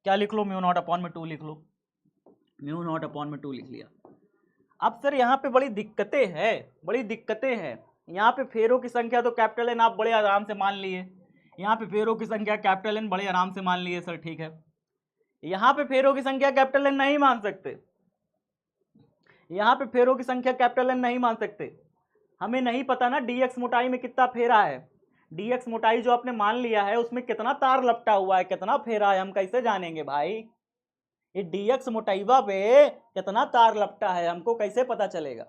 क्या लिख लो? म्यू नॉट अपॉन में 2 लिख लो। म्यू नॉट अपॉन में 2 लिख लिया। अब सर यहाँ पे बड़ी दिक्कतें हैं, बड़ी दिक्कतें हैं। यहाँ पे फेरों की संख्या तो कैपिटल एन आप बड़े आराम से मान लिए, यहाँ पे फेरों की संख्या कैपिटल एन बड़े आराम से मान लिए सर, ठीक है। यहाँ पे फेरों की संख्या कैपिटल एन नहीं मान सकते, यहाँ पे फेरों की संख्या कैपिटल एन नहीं मान सकते। हमें नहीं पता ना डीएक्स मोटाई में कितना फेरा है। डीएक्स मोटाई जो आपने मान लिया है उसमें कितना तार लपटा हुआ है, कितना फेरा है, हम कैसे जानेंगे भाई? ये डीएक्स मोटाइवा पे कितना तार लपटा है हमको कैसे पता चलेगा?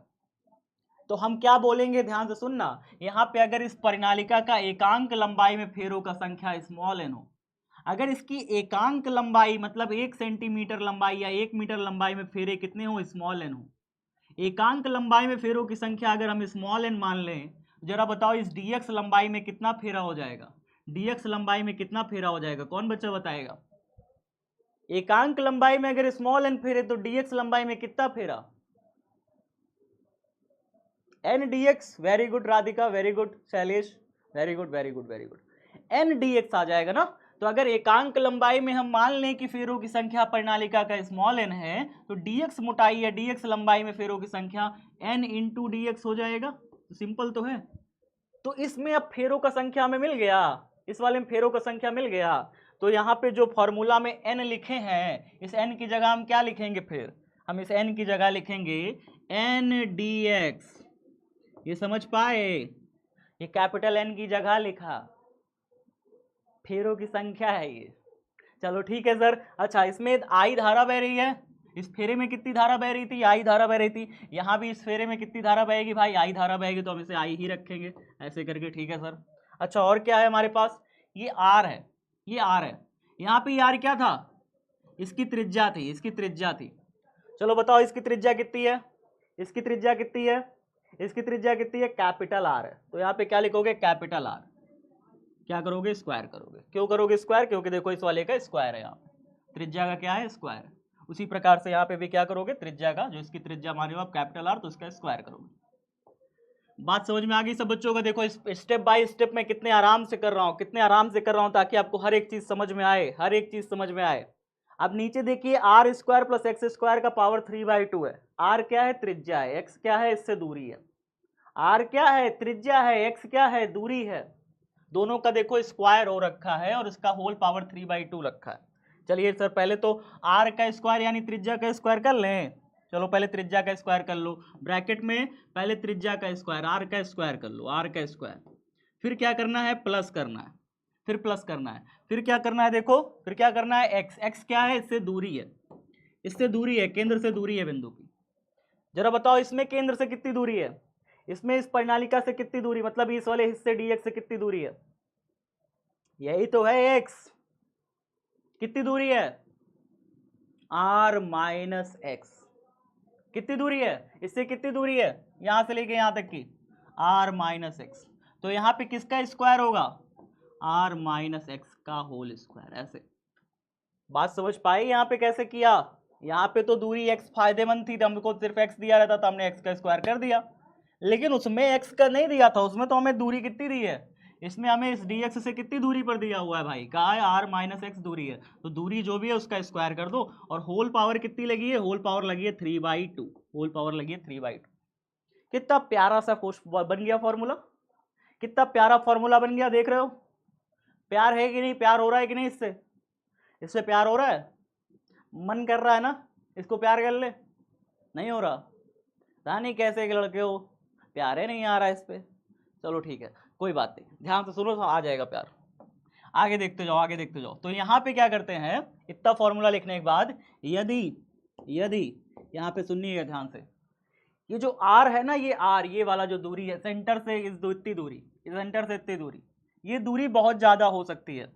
तो हम क्या बोलेंगे, ध्यान से सुनना। यहाँ पे अगर इस परिनालिका का एकांक लंबाई में फेरों का संख्या स्मॉल एन हो, अगर इसकी एकांक लंबाई मतलब 1 सेंटीमीटर लंबाई या 1 मीटर लंबाई में फेरे कितने हो, स्मॉल एन हो, एकांक लंबाई में फेरों की संख्या अगर हम स्मॉल एन मान लें, जरा बताओ इस डीएक्स लंबाई में कितना फेरा हो जाएगा? डीएक्स लंबाई में कितना फेरा हो जाएगा? कौन बच्चा बताएगा? एकांक लंबाई में अगर स्मॉल एन फेरे तो डीएक्स लंबाई में कितना फेरा? N DX. Very good Radhika, very good Shailesh, very good very good very good. N DX आ जाएगा ना। तो अगर एकांक लंबाई में हम मान लें कि फेरों की संख्या परिनालिका का स्मॉल एन है, तो डीएक्स मोटाई या डीएक्स लंबाई में फेरों की संख्या एन इंटू डीएक्स हो जाएगा। तो सिंपल तो है। तो इसमें अब फेरों का संख्या हमें मिल गया, इस वाले में फेरों का संख्या मिल गया। तो यहाँ पे जो फॉर्मूला में एन लिखे हैं, इस एन की जगह हम क्या लिखेंगे? फिर हम इस एन की जगह लिखेंगे एन डीएक्स। ये समझ पाए? ये कैपिटल एन की जगह लिखा, फेरों की संख्या है ये। चलो ठीक है सर। अच्छा, इसमें आई धारा बह रही है, इस फेरे में कितनी धारा बह रही थी? आई धारा बह रही थी। यहाँ भी इस फेरे में कितनी धारा बहेगी भाई? आई धारा बहेगी। तो हम इसे आई ही रखेंगे ऐसे करके, ठीक है सर। अच्छा, और क्या है हमारे पास? ये आर है, ये आर है। यहाँ पे आर क्या था? इसकी त्रिज्या थी, इसकी त्रिज्या थी। चलो बताओ इसकी त्रिज्या कितनी है? इसकी त्रिज्या कितनी है? इसकी त्रिज्या कितनी है? कैपिटल आर है। तो यहाँ पे क्या लिखोगे? Capital R. क्या करोगे? स्क्वायर करोगे। क्यों करोगे स्क्वायर? क्योंकि देखो इस वाले का स्क्वायर है, यहाँ त्रिज्या का क्या है? स्क्वायर। उसी प्रकार से यहाँ पे भी क्या करोगे? त्रिज्या का, जो इसकी त्रिज्या माने हो आप कैपिटल आर, तो उसका स्क्वायर करोगे। बात समझ में आ गई सब बच्चों का? देखो स्टेप बाय स्टेप मैं कितने आराम से कर रहा हूँ, कितने आराम से कर रहा हूँ, ताकि आपको हर एक चीज समझ में आए, हर एक चीज समझ में आए। अब नीचे देखिए, R square plus X square का पावर 3/2 है। आर क्या है? त्रिज्या है। एक्स क्या है? इससे दूरी है। आर क्या है? त्रिज्या है। एक्स क्या है? दूरी है। दोनों का देखो स्क्वायर हो रखा है और इसका होल पावर 3/2 रखा है। चलिए सर, पहले तो आर का स्क्वायर यानी त्रिज्या का स्क्वायर कर लें। चलो पहले त्रिज्या का स्क्वायर कर लो, ब्रैकेट में पहले त्रिज्या का स्क्वायर आर का स्क्वायर कर लो, आर का स्क्वायर। फिर क्या करना है? प्लस करना है, फिर प्लस करना है, फिर क्या करना है? देखो फिर क्या करना है? एक्स। एक्स क्या है? इससे दूरी है, इससे दूरी है, केंद्र से दूरी है बिंदु की। जरा बताओ इसमें केंद्र से कितनी दूरी है? इसमें इस परिणालिका से कितनी दूरी, मतलब इस वाले हिस्से dx से कितनी दूरी है, यही तो है x, कितनी दूरी है r माइनस एक्स, कितनी दूरी है, इससे कितनी दूरी है, यहां से लेके यहां तक की r माइनस एक्स, तो यहां पे किसका स्क्वायर होगा, r माइनस एक्स का होल स्क्वायर। ऐसे बात समझ पाई, यहां पे कैसे किया, यहां पे तो दूरी x फायदेमंद थी, तो हमको सिर्फ x दिया रहता तो हमने x का स्क्वायर कर दिया, लेकिन उसमें x का नहीं दिया था, उसमें तो हमें दूरी कितनी दी है, इसमें हमें इस dx से कितनी दूरी पर दिया हुआ है भाई, कहा है r माइनस एक्स दूरी है, तो दूरी जो भी है उसका स्क्वायर कर दो, और होल पावर कितनी लगी है, होल पावर लगी है 3/2, होल पावर लगी है 3/2। कितना प्यारा सा बन गया फॉर्मूला, कितना प्यारा फॉर्मूला बन गया, देख रहे हो, प्यार है कि नहीं, प्यार हो रहा है कि नहीं, इससे प्यार हो रहा है, मन कर रहा है ना इसको प्यार कर ले, नहीं हो रहा, पता नहीं कैसे के लड़के हो, प्यार ही नहीं आ रहा इस पे, चलो ठीक है कोई बात नहीं, ध्यान से सुनो, आ जाएगा प्यार, आगे देखते जाओ, आगे देखते जाओ। तो यहाँ पे क्या करते हैं, इतना फॉर्मूला लिखने के बाद यदि यहाँ पे सुनिएगा ध्यान से, ये जो r है ना, ये r, ये वाला जो दूरी है सेंटर से इतनी दूरी, सेंटर से इतनी दूरी, ये दूरी बहुत ज्यादा हो सकती है,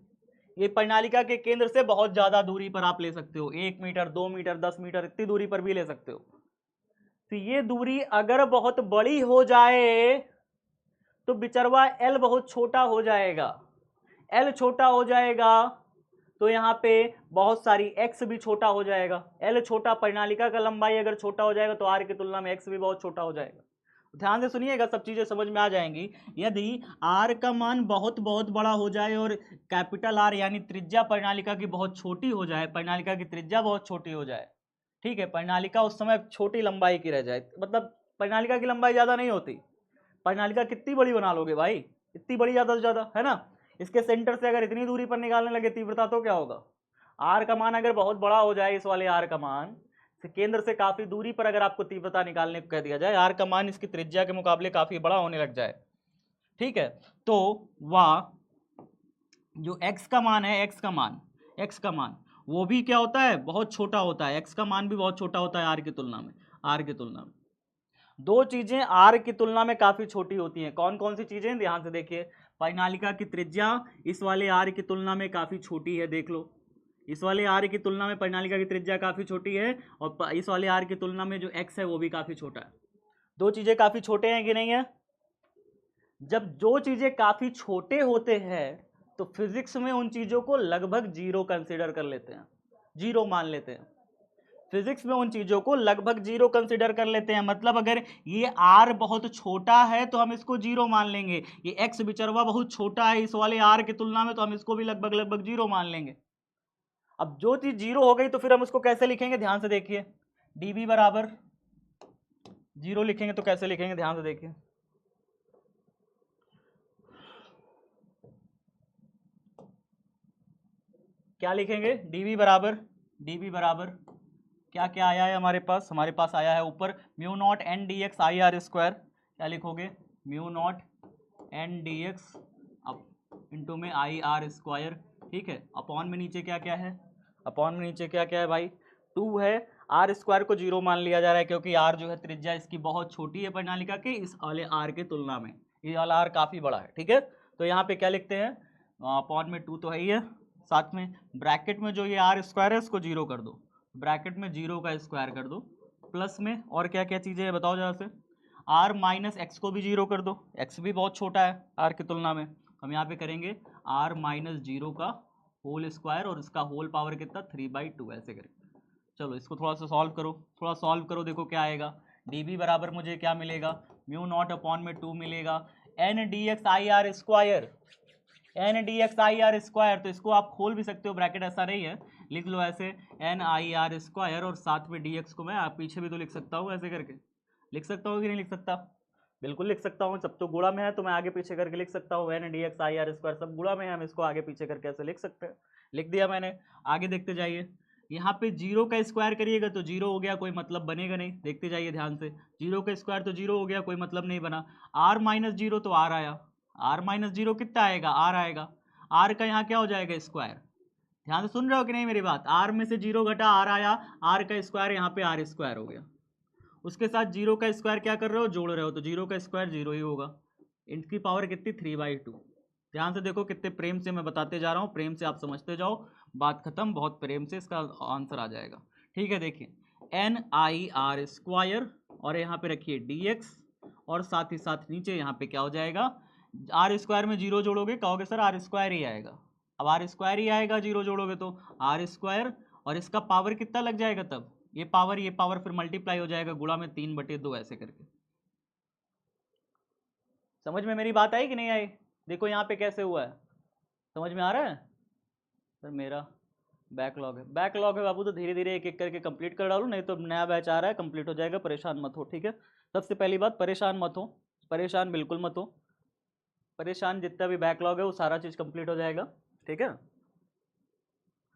ये परिणालिका के केंद्र से बहुत ज्यादा दूरी पर आप ले सकते हो, 1 मीटर 2 मीटर 10 मीटर इतनी दूरी पर भी ले सकते हो। तो ये दूरी अगर बहुत बड़ी हो जाए तो बिचरवा L बहुत छोटा हो जाएगा, L छोटा हो जाएगा तो यहाँ पे बहुत सारी x भी छोटा हो जाएगा, L छोटा, परिणालिका का लंबाई अगर छोटा हो जाएगा तो r की तुलना में x भी बहुत छोटा हो जाएगा। ध्यान से सुनिएगा, सब चीजें समझ में आ जाएंगी। यदि r का मान बहुत बहुत बड़ा हो जाए और कैपिटल R यानी त्रिज्या परिणालिका की बहुत छोटी हो जाए, परिणालिका की त्रिज्या बहुत छोटी हो जाए, ठीक है, परिणालिका उस समय छोटी लंबाई की रह जाए, मतलब परिणालिका की लंबाई ज्यादा नहीं होती, परिणालिका कितनी बड़ी बना लोगे भाई, इतनी बड़ी ज्यादा से ज्यादा, है ना, इसके सेंटर से अगर इतनी दूरी पर निकालने लगे तीव्रता तो क्या होगा, आर का मान अगर बहुत बड़ा हो जाए, इस वाले आर का मान से केंद्र से काफी दूरी पर अगर आपको तीव्रता निकालने को कह दिया जाए, आर का मान इसकी त्रिज्या के मुकाबले काफी बड़ा होने लग जाए, ठीक है, तो वह जो x का मान है, x का मान वो भी क्या होता है, बहुत छोटा होता है, x का मान भी बहुत छोटा होता है r की तुलना में, दो चीजें r की तुलना में काफी छोटी होती हैं, कौन कौन सी चीजें, ध्यान से देखिए, परिणालिका की त्रिज्या इस वाले r की तुलना में काफी छोटी है, देख लो, इस वाले r की तुलना में परिणालिका की त्रिज्या काफी छोटी है, और इस वाले r की तुलना में जो x है वो भी काफी छोटा है, दो चीजें काफी छोटे हैं कि नहीं है। जब दो चीजें काफी छोटे होते हैं तो फिजिक्स में उन चीजों को लगभग जीरो कंसीडर कर लेते हैं, जीरो मान लेते हैं, फिजिक्स में उन चीजों को लगभग जीरो कंसीडर कर लेते हैं, मतलब अगर ये r बहुत छोटा है तो हम इसको जीरो मान लेंगे, ये x बिचरवा बहुत छोटा है इस वाले r की तुलना में, तो हम इसको भी लगभग जीरो मान लेंगे। अब जो चीज जीरो हो गई तो फिर हम उसको कैसे लिखेंगे, ध्यान से देखिए, dv बराबर जीरो लिखेंगे तो कैसे लिखेंगे, ध्यान से देखिए, क्या लिखेंगे, dv बराबर क्या क्या आया है हमारे पास आया है ऊपर mu not an D X I R square, क्या लिखोगे, mu not an D x into में आई आर स्क्वायर, ठीक है, अपॉन में नीचे क्या क्या है, अपॉन में नीचे क्या क्या है भाई, 2 है, आर स्क्वायर को जीरो मान लिया जा रहा है क्योंकि आर जो है त्रिज्या इसकी बहुत छोटी है परिणालिका के इस वाले आर के तुलना में, ये वाला आर काफ़ी बड़ा है, ठीक है, तो यहाँ पे क्या लिखते हैं, अपॉन में 2 तो है ही है, साथ में ब्रैकेट में जो ये आर स्क्वायर है इसको जीरो कर दो, ब्रैकेट में जीरो का स्क्वायर कर दो, प्लस में और क्या क्या चीज़ें हैं बताओ जरा से, आर माइनस एक्स को भी जीरो कर दो, एक्स भी बहुत छोटा है आर की तुलना में, हम यहाँ पे करेंगे आर माइनस जीरो का होल स्क्वायर और इसका होल पावर कितना 3/2 ऐसे करेंगे। चलो इसको थोड़ा सा सॉल्व करो, देखो क्या आएगा, dv बराबर मुझे क्या मिलेगा, म्यू नॉट अपॉन में 2 मिलेगा, N D X I R square, N D X I R square, तो इसको आप खोल भी सकते हो, ब्रैकेट ऐसा नहीं है, लिख लो ऐसे एन आई आर स्क्वायर, और साथ में डी एक्स को मैं आप पीछे भी तो लिख सकता हूँ, ऐसे करके लिख सकता हूँ कि नहीं लिख सकता, बिल्कुल लिख सकता हूँ, सब तो गुणा में है तो मैं आगे पीछे करके लिख सकता हूँ, N D X I R square सब गुणा में है, हम इसको आगे पीछे करके ऐसे लिख सकते हैं, लिख दिया मैंने, आगे देखते जाइए, यहाँ पे जीरो का स्क्वायर करिएगा तो जीरो हो गया, कोई मतलब बनेगा नहीं, देखते जाइए ध्यान से, जीरो का स्क्वायर तो जीरो हो गया, कोई मतलब नहीं बना, आर माइनस जीरो तो आर आया, आर माइनस जीरो कितना आएगा, आर आएगा, आर का यहाँ क्या हो जाएगा स्क्वायर, ध्यान से सुन रहे हो कि नहीं मेरी बात, आर में से जीरो घटा आर आया, आर का स्क्वायर यहाँ पे आर स्क्वायर हो गया, उसके साथ 0 का स्क्वायर क्या कर रहे हो, जोड़ रहे हो, तो 0 का स्क्वायर 0 ही होगा। इनकी पावर कितनी, 3/2। ध्यान से देखो, कितने प्रेम से मैं बताते जा रहा हूँ, प्रेम से आप समझते जाओ, बात खत्म, बहुत प्रेम से इसका आंसर आ जाएगा। ठीक है, देखिए NIR² और यहाँ पे रखिए dx, और साथ ही साथ नीचे यहाँ पे क्या हो जाएगा, r² में 0 जोड़ोगे, कहोगे सर r² ही आएगा। अब r² ही आएगा 0 जोड़ोगे तो r², और इसका पावर कितना लग जाएगा, तब ये पावर फिर मल्टीप्लाई हो जाएगा, गुणा में 3/2 ऐसे करके। समझ में मेरी बात आई कि नहीं आई? देखो यहाँ पे कैसे हुआ है, समझ में आ रहा है? सर मेरा बैकलॉग है बाबू, तो धीरे धीरे एक एक करके कंप्लीट कर डालो, नहीं तो नया बैच आ रहा है, कंप्लीट हो जाएगा, परेशान मत हो। ठीक है, सबसे पहली बात, परेशान मत हो, परेशान बिल्कुल मत हो, परेशान जितना भी बैकलॉग है वो सारा चीज़ कंप्लीट हो जाएगा। ठीक है,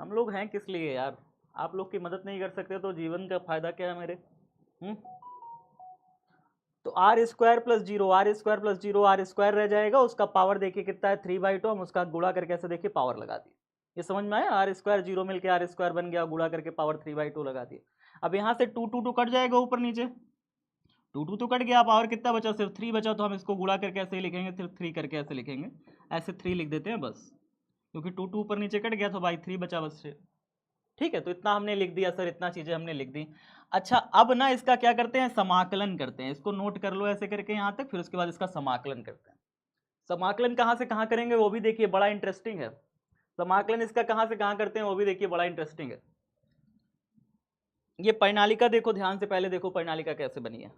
हम लोग हैं किस लिए यार, आप लोग की मदद नहीं कर सकते तो जीवन का फायदा क्या है मेरे? तो r² रह जाएगा, उसका पावर देखिए कितना है, 3/2, हम उसका गुणा करके ऐसे देखिए पावर लगा दिए। ये समझ में आया, r² 0 मिलके r² बन गया, गुणा करके पावर 3/2 लगा दिए। अब यहाँ से 2 कट जाएगा ऊपर नीचे, 2 तो कट गया, पावर कितना बचा, सिर्फ 3 बचा, तो हम इसको गुणा करके ऐसे ही लिखेंगे, सिर्फ 3 करके ऐसे लिखेंगे, ऐसे 3 लिख देते हैं बस, क्योंकि 2 ऊपर नीचे कट गया तो भाई 3 बचा बस। ठीक है, तो इतना हमने लिख दिया सर, इतना चीजें हमने लिख दी। अच्छा, अब ना इसका क्या करते हैं, समाकलन करते हैं, इसको नोट कर लो ऐसे करके यहाँ तक, फिर उसके बाद इसका समाकलन करते हैं। समाकलन कहाँ से कहाँ करेंगे वो भी देखिए, बड़ा इंटरेस्टिंग है। समाकलन इसका कहाँ से कहाँ करते हैं वो भी देखिए, बड़ा इंटरेस्टिंग है। ये परिणालिका देखो ध्यान से, पहले देखो परिणालिका कैसे बनी है।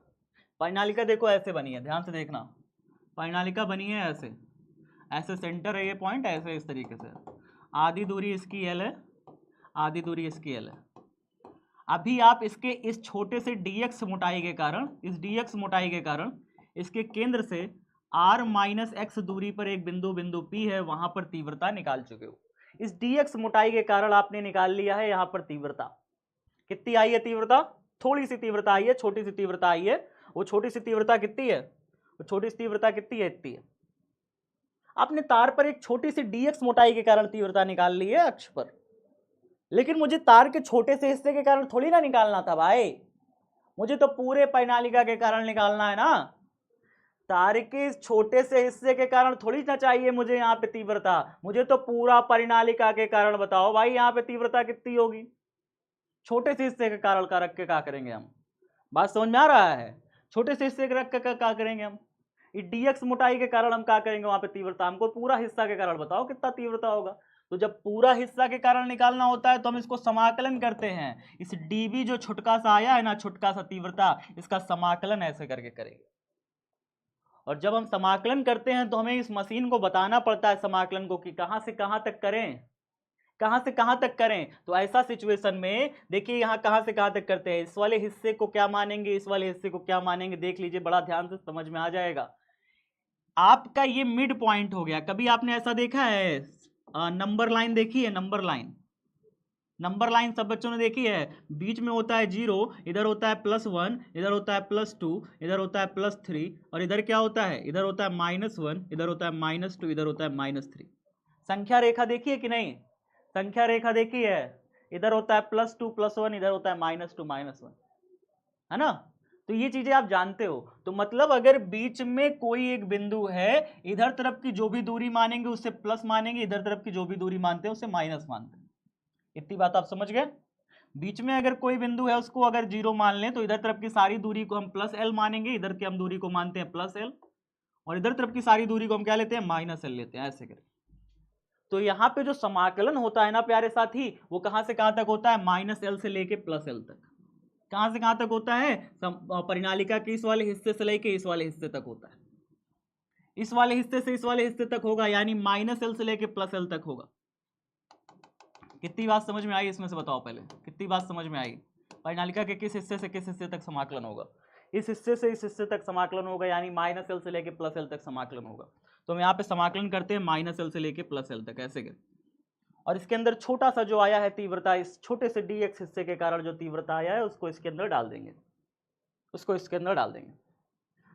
परिणालिका देखो ऐसे बनी है, ध्यान से देखना, परिणालिका बनी है ऐसे, ऐसे सेंटर है ये पॉइंट, ऐसे इस तरीके से, आधी दूरी इसकी L है, आधी दूरी इसकी L है। अभी आप इसके इस छोटे से dx मोटाई के कारण, इस dx मोटाई के कारण इसके केंद्र से r-x दूरी पर एक बिंदु P है, वहां पर तीव्रता निकाल चुके हो। इस dx मोटाई के कारण आपने निकाल लिया है यहां पर तीव्रता। कितनी आई है तीव्रता? थोड़ी सी तीव्रता आई है, छोटी सी तीव्रता आई है। वो छोटी सी तीव्रता कितनी है? वो छोटी सी तीव्रता कितनी है? इतनी है। आपने तार पर एक छोटी सी dx मोटाई के कारण तीव्रता निकाल ली है अक्ष पर, लेकिन मुझे तार के छोटे से हिस्से के कारण थोड़ी ना निकालना था भाई, मुझे तो पूरे परिणालिका के कारण निकालना है ना। तार के छोटे से हिस्से के कारण थोड़ी ना चाहिए मुझे यहाँ पे तीव्रता, मुझे तो पूरा परिणालिका के कारण बताओ भाई यहाँ पे तीव्रता कितनी होगी। छोटे से हिस्से के कारण का रख के क्या करेंगे हम? बात समझ में आ रहा है? छोटे से हिस्से के रख के क्या करेंगे हम? dx मोटाई के कारण हम क्या करेंगे वहां पे तीव्रता, हमको पूरा हिस्सा के कारण बताओ कितना तीव्रता होगा। तो जब पूरा हिस्सा के कारण निकालना होता है तो हम इसको समाकलन करते हैं। इस dv जो छुटका सा आया है ना, छुटका सा तीव्रता, इसका समाकलन ऐसे करके करेंगे। और जब हम समाकलन करते हैं तो हमें इस मशीन को बताना पड़ता है समाकलन को कि कहां से कहां तक करें, कहां से कहां तक करें। तो ऐसा सिचुएशन में देखिए यहां कहां से कहां तक करते हैं, इस वाले हिस्से को क्या मानेंगे, इस वाले हिस्से को क्या मानेंगे, देख लीजिए, बड़ा ध्यान से समझ में आ जाएगा। आपका ये मिड पॉइंट हो गया। कभी आपने ऐसा देखा है, नंबर लाइन देखी है? नंबर लाइन सब बच्चों ने देखी है, बीच में होता है 0, इधर होता है +1, इधर होता है +2, इधर होता है +3, और इधर क्या होता है, इधर होता है -1, इधर होता है -2, इधर होता है -3। संख्या रेखा देखी है कि नहीं? संख्या रेखा देखी है, इधर होता है +2 +1, इधर होता है -2 -1, है ना? तो ये चीजें आप जानते हो। तो मतलब अगर बीच में कोई एक बिंदु है, इधर तरफ की जो भी दूरी मानेंगे उससे प्लस मानेंगे, इधर तरफ की जो भी दूरी मानते हैं उससे माइनस मानते हैं। इतनी बात आप समझ गए? बीच में अगर कोई बिंदु है उसको अगर 0 मान लें तो इधर तरफ की सारी दूरी को हम +L मानेंगे, इधर की हम दूरी को मानते हैं +L, और इधर तरफ की सारी दूरी को हम क्या लेते हैं, -L लेते हैं, ऐसे करें। तो यहाँ पे जो समाकलन होता है ना प्यारे साथी, वो कहां से कहां तक होता है, -L से लेके +L तक। कहां से कहां तक होता है? परिणालिका के इस वाले हिस्से से लेके इस वाले हिस्से तक होता है। इस वाले हिस्से से इस वाले हिस्से तक होगा, यानी -L से लेके +L तक होगा। कितनी बात समझ में आई इसमें से बताओ पहले, कितनी बात समझ में आई? परिणालिका के किस हिस्से से किस हिस्से तक समाकलन होगा? इस हिस्से से इस हिस्से तक समाकलन होगा, यानी -L से लेके +L तक समाकलन होगा। तो हम यहाँ पे समाकलन करते हैं -L से लेके +L तक, ऐसे कर। और इसके अंदर छोटा सा जो आया है तीव्रता, इस छोटे से dx हिस्से के कारण जो तीव्रता आया है उसको इसके अंदर डाल देंगे, उसको इसके अंदर डाल देंगे।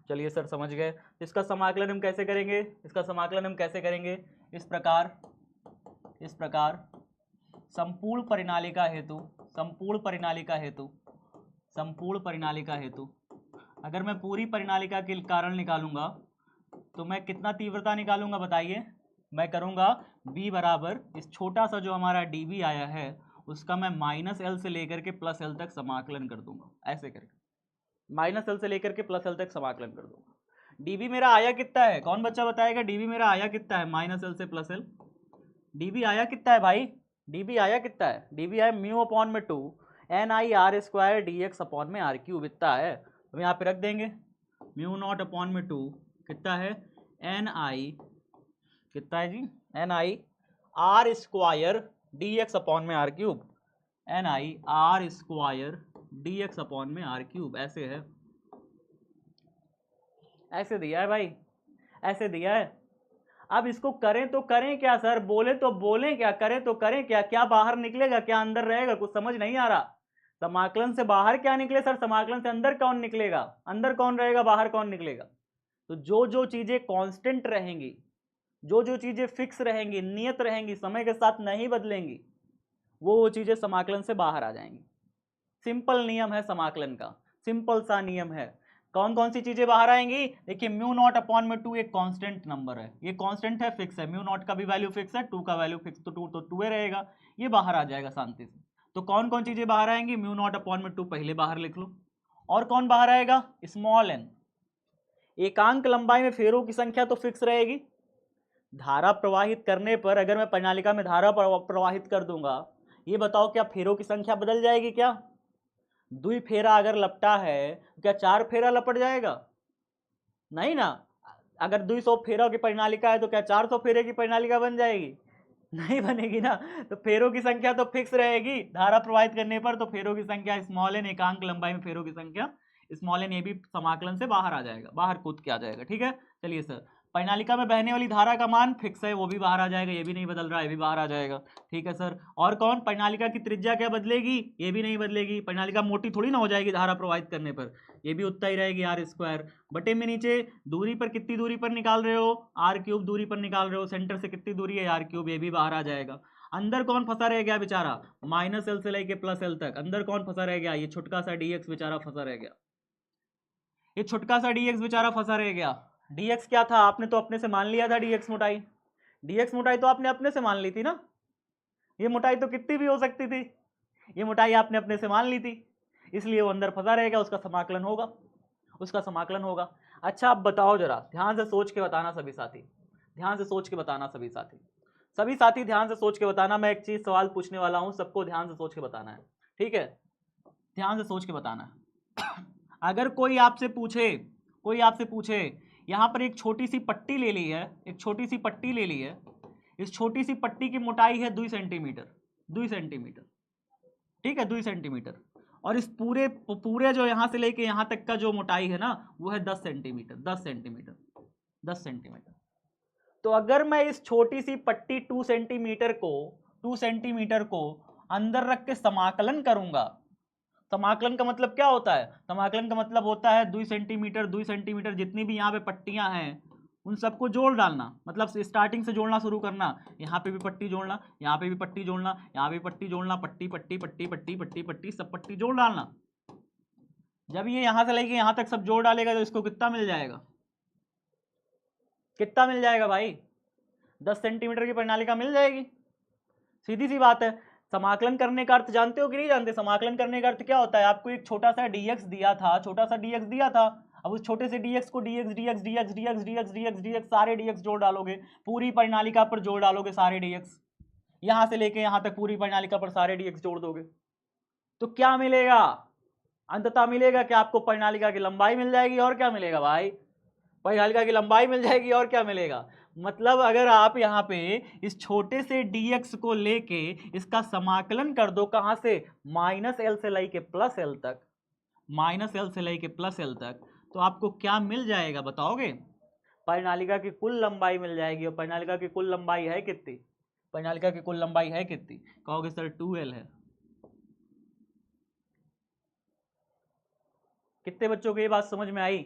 चलिए सर समझ गए। इसका समाकलन हम कैसे करेंगे? इसका समाकलन हम कैसे करेंगे? इस प्रकार संपूर्ण परिणालिका हेतु अगर मैं पूरी परिनालिका के कारण निकालूंगा तो मैं कितना तीव्रता निकालूंगा बताइए। मैं करूंगा b बराबर इस छोटा सा जो हमारा dv आया है उसका मैं -l से लेकर के +l तक समाकलन कर दूंगा, ऐसे करके -l से लेकर के +l तक समाकलन कर दूंगा। dv मेरा आया कितना है, कौन बच्चा बताएगा dv मेरा आया कितना है, -l से +l। dv आया कितना है भाई, dv आया कितना है, dv आया μ/2 NIR² dx अपॉन में r³ इतना है। तो यहाँ पे रख देंगे μ0/2 कितना है NI कितना है जी NIR² dx अपॉन में r³, NIR² dx अपॉन में r³, ऐसे है, ऐसे दिया है भाई, ऐसे दिया है। अब इसको करें तो करें क्या सर, बोले तो बोलें क्या, करें तो करें क्या, क्या बाहर निकलेगा क्या अंदर रहेगा, कुछ समझ नहीं आ रहा। समाकलन से बाहर क्या निकले सर, समाकलन से अंदर कौन निकलेगा, अंदर कौन रहेगा बाहर कौन निकलेगा। तो जो जो चीजें कांस्टेंट रहेंगी, जो जो चीजें फिक्स रहेंगी, नियत रहेंगी, समय के साथ नहीं बदलेंगी, वो चीजें समाकलन से बाहर आ जाएंगी। सिंपल नियम है समाकलन का, सिंपल सा नियम है। कौन कौन सी चीजें बाहर आएंगी, देखिए μ0/2 एक कांस्टेंट नंबर है, ये कांस्टेंट है, फिक्स है, μ0 का भी वैल्यू फिक्स है, 2 का वैल्यू फिक्स, तो 2 तो 2 रहेगा, ये बाहर आ जाएगा शांति से। तो कौन कौन चीजें बाहर आएंगी, μ0/2 पहले बाहर लिख लो। और कौन बाहर आएगा, स्मॉल n। एकांक लंबाई में फेरों की संख्या तो फिक्स रहेगी। धारा प्रवाहित करने पर अगर मैं प्रणालिका में धारा प्रवाहित कर दूंगा, ये बताओ क्या फेरों की संख्या बदल जाएगी क्या। 2 फेरा अगर लपटा है क्या 4 फेरा लपट जाएगा, नहीं ना। अगर 200 फेरा की प्रणालिका है तो क्या 400 फेरे की प्रणालिका बन जाएगी, नहीं बनेगी ना। तो फेरों की संख्या तो फिक्स रहेगी धारा प्रवाहित करने पर, तो फेरों की संख्या स्मॉल n, एकांक लंबाई में फेरों की संख्या स्मॉल n, ये भी समाकलन से बाहर आ जाएगा, बाहर कूद के आ जाएगा। ठीक है, चलिए सर, प्रणालिका में बहने वाली धारा का मान फिक्स है, वो भी बाहर आ जाएगा, ये भी नहीं बदल रहा है, ये भी बाहर आ जाएगा। ठीक है सर, और कौन, प्रणालिका की त्रिज्या क्या बदलेगी, ये भी नहीं बदलेगी, प्रणालिका मोटी थोड़ी ना हो जाएगी धारा प्रवाहित करने पर, ये भी उतना ही रहेगी r² बटे में नीचे दूरी पर कितनी दूरी पर निकाल रहे हो, r³ दूरी पर निकाल रहे हो, सेंटर से कितनी दूरी है r³, ये भी बाहर आ जाएगा। अंदर कौन फंसा रह गया बेचारा, -l से लेके +l तक, अंदर कौन फंसा रह गया, ये छुटका सा dx बेचारा फंसा रह गया, ये छुटका सा dx बेचारा फंसा रह गया। dx क्या था, आपने तो अपने से मान लिया था dx मोटाई, dx मोटाई तो आपने अपने से मान ली थी ना, ये मोटाई तो कितनी भी हो सकती थी, ये मोटाई आपने अपने से मान ली थी, इसलिए वो अंदर फंसा रहेगा, उसका समाकलन होगा, उसका समाकलन होगा। अच्छा अब बताओ जरा, ध्यान से सोच के बताना सभी साथी, ध्यान से सोच के बताना सभी साथी, सभी साथी ध्यान से सोच के बताना। मैं एक चीज सवाल पूछने वाला हूं, सबको ध्यान से सोच के बताना है, ठीक है, ध्यान से सोच के बताना है। अगर कोई आपसे पूछे, कोई आपसे पूछे यहां पर एक छोटी सी पट्टी ले ली है, एक छोटी सी पट्टी ले ली है, इस छोटी सी पट्टी की मोटाई है 2 सेंटीमीटर, 2 सेंटीमीटर, ठीक है 2 सेंटीमीटर, और इस पूरे पूरे जो यहां से लेके यहां तक का जो मोटाई है ना वो है 10 सेंटीमीटर, 10 सेंटीमीटर, 10 सेंटीमीटर। तो अगर मैं इस छोटी सी पट्टी 2 सेंटीमीटर को, 2 सेंटीमीटर को अंदर रख के समाकलन करूंगा, समाकलन का मतलब क्या होता है, समाकलन का मतलब होता है 2 सेंटीमीटर, 2 सेंटीमीटर जितनी भी यहाँ पे पट्टियां हैं उन सबको जोड़ डालना, मतलब स्टार्टिंग से जोड़ना शुरू करना, यहाँ पे भी पट्टी जोड़ना, यहाँ पे भी पट्टी जोड़ना, यहाँ पे पट्टी जोड़ना, पट्टी पट्टी पट्टी पट्टी पट्टी पट्टी सब पट्टी जोड़ डालना। जब ये यहाँ से लेके यहाँ तक सब जोड़ डालेगा तो इसको कितना मिल जाएगा, कितना मिल जाएगा भाई, 10 सेंटीमीटर की प्रणालिका मिल जाएगी, सीधी सी बात है। समाकलन करने का अर्थ जानते हो कि नहीं जानते, समाकलन करने का अर्थ क्या होता है, आपको एक छोटा सा dx दिया था, छोटा सा dx दिया था, अब उस छोटे से dx को dx dx dx dx dx dx dx सारे dx जोड़ डालोगे, पूरी प्रणालिका पर जोड़ डालोगे सारे dx, यहां से लेके यहां तक पूरी प्रणालिका पर सारे dx जोड़ दोगे तो क्या मिलेगा, अंततः मिलेगा कि आपको प्रणालिका की लंबाई मिल जाएगी, और क्या मिलेगा भाई, प्रणालिका की लंबाई मिल जाएगी, और क्या मिलेगा। मतलब अगर आप यहाँ पे इस छोटे से dx को लेके इसका समाकलन कर दो, कहां से, -l से लेके +l तक, -l से लेके +l तक, तो आपको क्या मिल जाएगा बताओगे, प्रणालिका की कुल लंबाई मिल जाएगी। और प्रणालिका की कुल लंबाई है कितनी, प्रणालिका की कुल लंबाई है कितनी, कहोगे सर 2l है। कितने बच्चों को ये बात समझ में आई,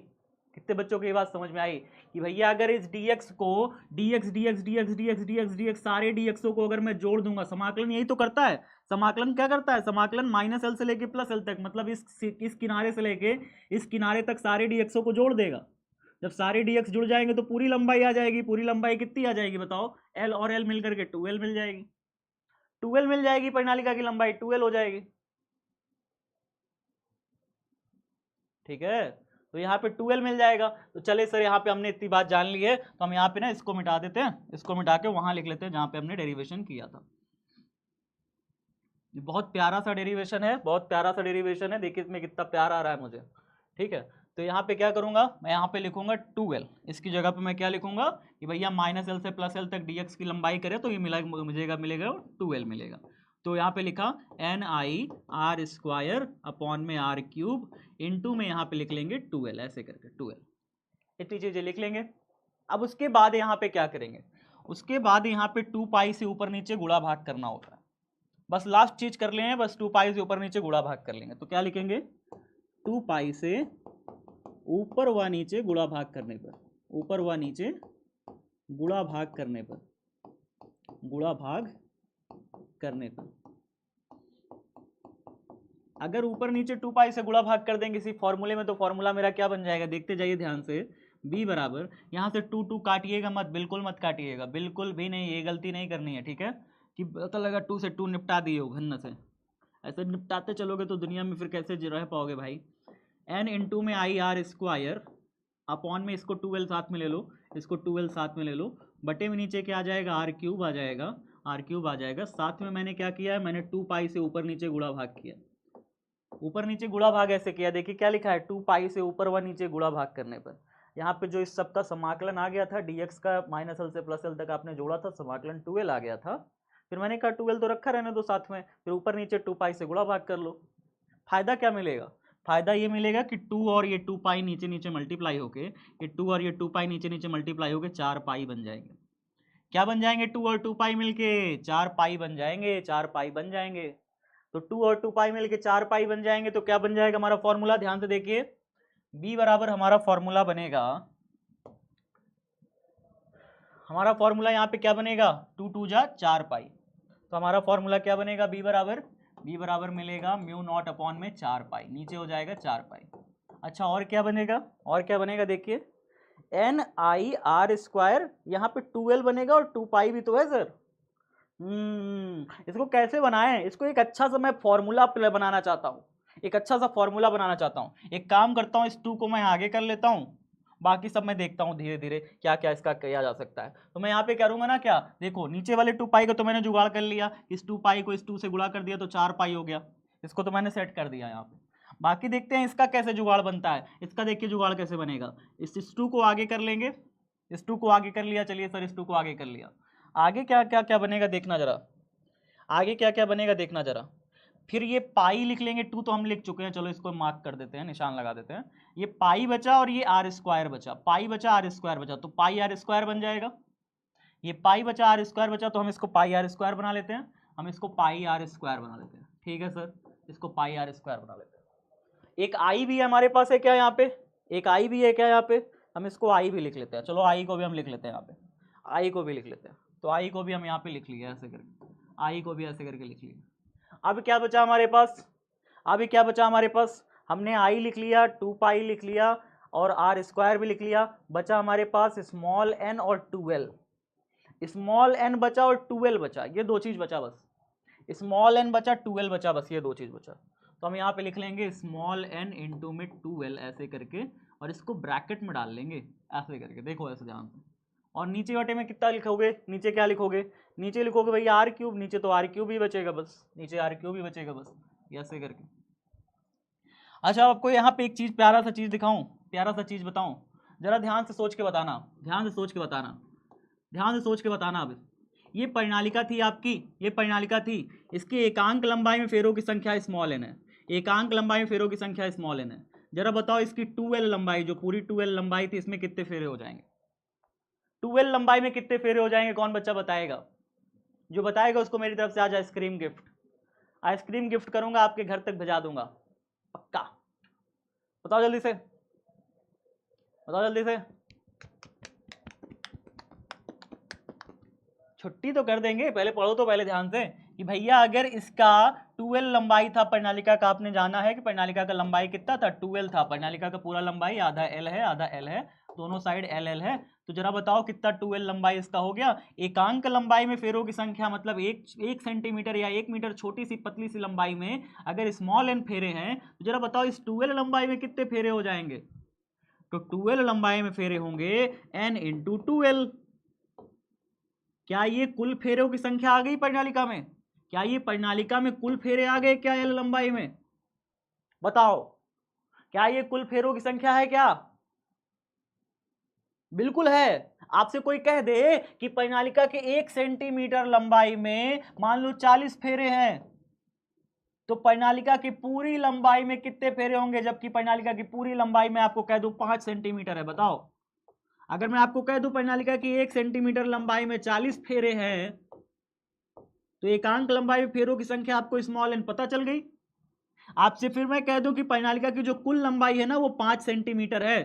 कितने बच्चों को ये बात समझ में आई कि भैया अगर इस dx को dx सारे dxओ को अगर मैं जोड़ दूंगा, समाकलन यही तो करता है। समाकलन क्या करता है? समाकलन माइनस एल से लेके प्लस एल तक, मतलब इस किनारे से लेके इस किनारे तक सारे dxओ को जोड़ देगा। जब सारे dx जुड़ जाएंगे तो पूरी लंबाई आ जाएगी। पूरी लंबाई कितनी आ जाएगी बताओ? l और l मिलकर के 2l मिल जाएगी। 2l मिल जाएगी, परिणालिका की लंबाई 2l हो जाएगी। ठीक है, तो यहाँ पे 2l मिल जाएगा। तो चले सर, यहाँ पे हमने इतनी बात जान ली है, तो हम यहाँ पे ना इसको मिटा देते हैं, इसको मिटा के वहां लिख लेते हैं जहाँ पे हमने डेरिवेशन किया था। ये बहुत प्यारा सा डेरिवेशन है, बहुत प्यारा सा डेरिवेशन है। देखिए इसमें कितना प्यार आ रहा है मुझे। ठीक है, तो यहाँ पे क्या करूंगा, मैं यहाँ पे लिखूंगा 2l। इसकी जगह पे मैं क्या लिखूंगा कि भैया माइनस एल से प्लस एल तक dx की लंबाई करे तो ये मिलेगा 2l मिलेगा। तो यहाँ पे लिखा ni(r²) अपॉन में r³ इंटू में यहाँ पे लिख लेंगे 2l, ऐसे करके 2l। इतनी चीजें लिख लेंगे। अब उसके बाद यहाँ पे क्या करेंगे? उसके बाद यहाँ पे 2 पाई से ऊपर नीचे गुणा भाग करना होता है। बस लास्ट चीज कर लेंगे, बस 2 पाई से ऊपर नीचे गुणा भाग कर लेंगे। तो क्या लिखेंगे? 2 पाई से ऊपर व नीचे गुणा भाग करने पर, ऊपर व नीचे गुणा भाग करने पर, गुणा भाग करने पर अगर ऊपर नीचे 2 पाई से गुणा भाग कर देंगे किसी फॉर्मूले में, तो फॉर्मूला मेरा क्या बन जाएगा? देखते जाइए ध्यान से। b बराबर, यहाँ से 2 काटिएगा मत, बिल्कुल मत काटिएगा, बिल्कुल भी नहीं, ये गलती नहीं करनी है। ठीक है, कि पता लगा 2 से 2 निपटा दिए हो घन्न से। ऐसे निपटाते चलोगे तो दुनिया में फिर कैसे रह पाओगे भाई। n इंटू में i(r²) अपॉन में इसको 2l साथ में ले लो, इसको 2l साथ में ले लो, बटे में नीचे क्या आ जाएगा? r³ आ जाएगा, r³ आ जाएगा। साथ में मैंने क्या किया है? मैंने 2 पाई से ऊपर नीचे गुणा भाग किया। ऊपर नीचे गुणा भाग ऐसे किया, देखिए क्या लिखा है? 2 पाई से ऊपर व नीचे गुणा भाग करने पर यहाँ पे जो इस सब का समाकलन आ गया था dx का, माइनस एल से प्लस एल तक आपने जोड़ा था, समाकलन 2l आ गया था। फिर मैंने कहा 2l तो रखा रहने दो साथ में, फिर ऊपर नीचे 2 पाई से गुणा भाग कर लो। फायदा क्या मिलेगा? फायदा ये मिलेगा कि 2 और ये 2 पाई नीचे नीचे मल्टीप्लाई होके, ये 2 और ये 2 पाई नीचे नीचे मल्टीप्लाई होके 4 पाई बन जाएंगे। क्या बन जाएंगे? 2 और 2 पाई मिलके 4 पाई बन जाएंगे, 4 पाई बन जाएंगे। तो 2 और 2 पाई मिलके 4 पाई बन जाएंगे। तो क्या बन जाएगा हमारा फॉर्मूला? ध्यान से देखिए, b बराबर हमारा फॉर्मूला बनेगा, हमारा फॉर्मूला यहाँ पे क्या बनेगा? 2 2 जा 4 पाई। तो हमारा फॉर्मूला क्या बनेगा? b बराबर मिलेगा म्यू नॉट अपॉन में 4 पाई, नीचे हो जाएगा 4 पाई। अच्छा, और क्या बनेगा? और क्या बनेगा देखिए, ni(r²), यहाँ पे 2l बनेगा और 2 पाई भी तो है सर। इसको कैसे बनाएं? इसको एक अच्छा सा मैं फॉर्मूला बनाना चाहता हूँ, एक अच्छा सा फॉर्मूला बनाना चाहता हूँ। एक काम करता हूँ, इस 2 को मैं आगे कर लेता हूँ, बाकी सब मैं देखता हूँ धीरे धीरे क्या क्या इसका किया जा सकता है। तो मैं यहाँ पे करूँगा ना, क्या देखो, नीचे वाले 2 पाई को तो मैंने जुगाड़ कर लिया, इस 2 पाई को इस 2 से गुणा कर दिया तो 4 पाई हो गया, इसको तो मैंने सेट कर दिया यहाँ पे। बाकी देखते हैं इसका कैसे जुगाड़ बनता है। इसका देखिए जुगाड़ कैसे बनेगा। इस 2 को आगे कर लेंगे, इस 2 को आगे कर लिया, चलिए सर इस 2 को आगे कर लिया। आगे क्या क्या क्या बनेगा देखना जरा, आगे क्या क्या बनेगा देखना जरा। फिर ये पाई लिख लेंगे, 2 तो हम लिख चुके हैं, चलो इसको मार्क कर देते हैं, निशान लगा देते हैं। ये पाई बचा और ये r² बचा, पाई बचा r² बचा, तो पाई r² बन जाएगा। ये पाई बचा r² बचा, तो हम इसको पाई r² बना लेते हैं, हम इसको पाई r² बना लेते हैं। ठीक है सर, इसको पाई r² बना लेते हैं। एक आई भी है हमारे पास, है क्या यहाँ पे? एक आई भी है क्या यहाँ पे? हम इसको आई भी लिख लेते हैं, चलो आई को भी हम लिख लेते हैं यहाँ पे, आई को भी लिख लेते हैं। तो आई को भी हम यहाँ पे लिख लिए ऐसे करके, आई को भी ऐसे करके लिख लिया। अब क्या बचा हमारे पास? अभी क्या बचा हमारे पास? हमने आई लिख लिया, 2 पाई लिख लिया और r² भी लिख लिया। बचा हमारे पास स्मॉल n और 2l। स्मॉल n बचा और 2l बचा, ये 2 चीज बचा बस। स्मॉल n बचा, 2l बचा, बस ये 2 चीज बचा। तो हम यहाँ पे लिख लेंगे स्मॉल n इंटू में 2l ऐसे करके, और इसको ब्रैकेट में डाल लेंगे ऐसे करके, देखो ऐसे ध्यान से। और नीचे वाटे में कितना लिखोगे? नीचे क्या लिखोगे? नीचे लिखोगे भैया r³, नीचे तो r³ ही बचेगा बस, नीचे r³ ही बचेगा बस, ऐसे करके। अच्छा, आपको यहाँ पे एक चीज, प्यारा सा चीज दिखाऊं, प्यारा सा चीज बताऊं, जरा ध्यान से सोच के बताना, ध्यान से सोच के बताना, ध्यान से सोच के बताना। अब ये परिणालिका थी आपकी, ये परिणालिका थी, इसकी एकांक लंबाई में फेरों की संख्या स्मॉल n है, एकांक लंबाई में फेरों की संख्या स्मॉल n है। जरा बताओ इसकी 2l लंबाई, जो पूरी 2l लंबाई थी, इसमें कितने फेरे हो जाएंगे? 2l लंबाई में कितने फेरे हो जाएंगे? कौन बच्चा बताएगा? जो बताएगा उसको मेरी तरफ से आज आइसक्रीम गिफ्ट, आइसक्रीम गिफ्ट करूंगा, आपके घर तक भिजा दूंगा, पक्का। बताओ जल्दी से बताओ जल्दी से। छुट्टी तो कर देंगे, पहले पढ़ो तो पहले ध्यान से कि भैया अगर इसका 12 लंबाई था प्रणालिका का, आपने जाना है कि प्रणालिका का लंबाई कितना था, 12 था। प्रणालिका का पूरा लंबाई आधा एल है, आधा एल है, दोनों साइड एल एल है। तो जरा बताओ कितना 12 लंबाई इसका हो गया। एकांक लंबाई में फेरों की संख्या मतलब एक सेंटीमीटर या 1 मीटर छोटी सी पतली सी लंबाई में अगर स्मॉल एन फेरे हैं, तो जरा बताओ इस 12 लंबाई में कितने फेरे हो जाएंगे। तो 12 लंबाई में फेरे होंगे n इंटू 12। क्या ये कुल फेरों की संख्या आ गई प्रणालिका में? क्या ये प्रणालिका में कुल फेरे आ गए क्या एल लंबाई में? बताओ, क्या ये कुल फेरों की संख्या है क्या? बिल्कुल है। आपसे कोई कह दे कि प्रणालिका के 1 सेंटीमीटर लंबाई में मान लो 40 फेरे हैं, तो प्रणालिका की पूरी लंबाई में कितने फेरे होंगे, जबकि प्रणालिका की पूरी लंबाई में आपको कह दूं 5 सेंटीमीटर है। बताओ, अगर मैं आपको कह दूं प्रणालिका की 1 सेंटीमीटर लंबाई में 40 फेरे हैं, तो एकांक लंबाई में फेरों की संख्या आपको स्मॉल एन पता चल गई। आपसे फिर मैं कह दूं कि प्रणालिका की जो कुल लंबाई है ना वो 5 सेंटीमीटर है,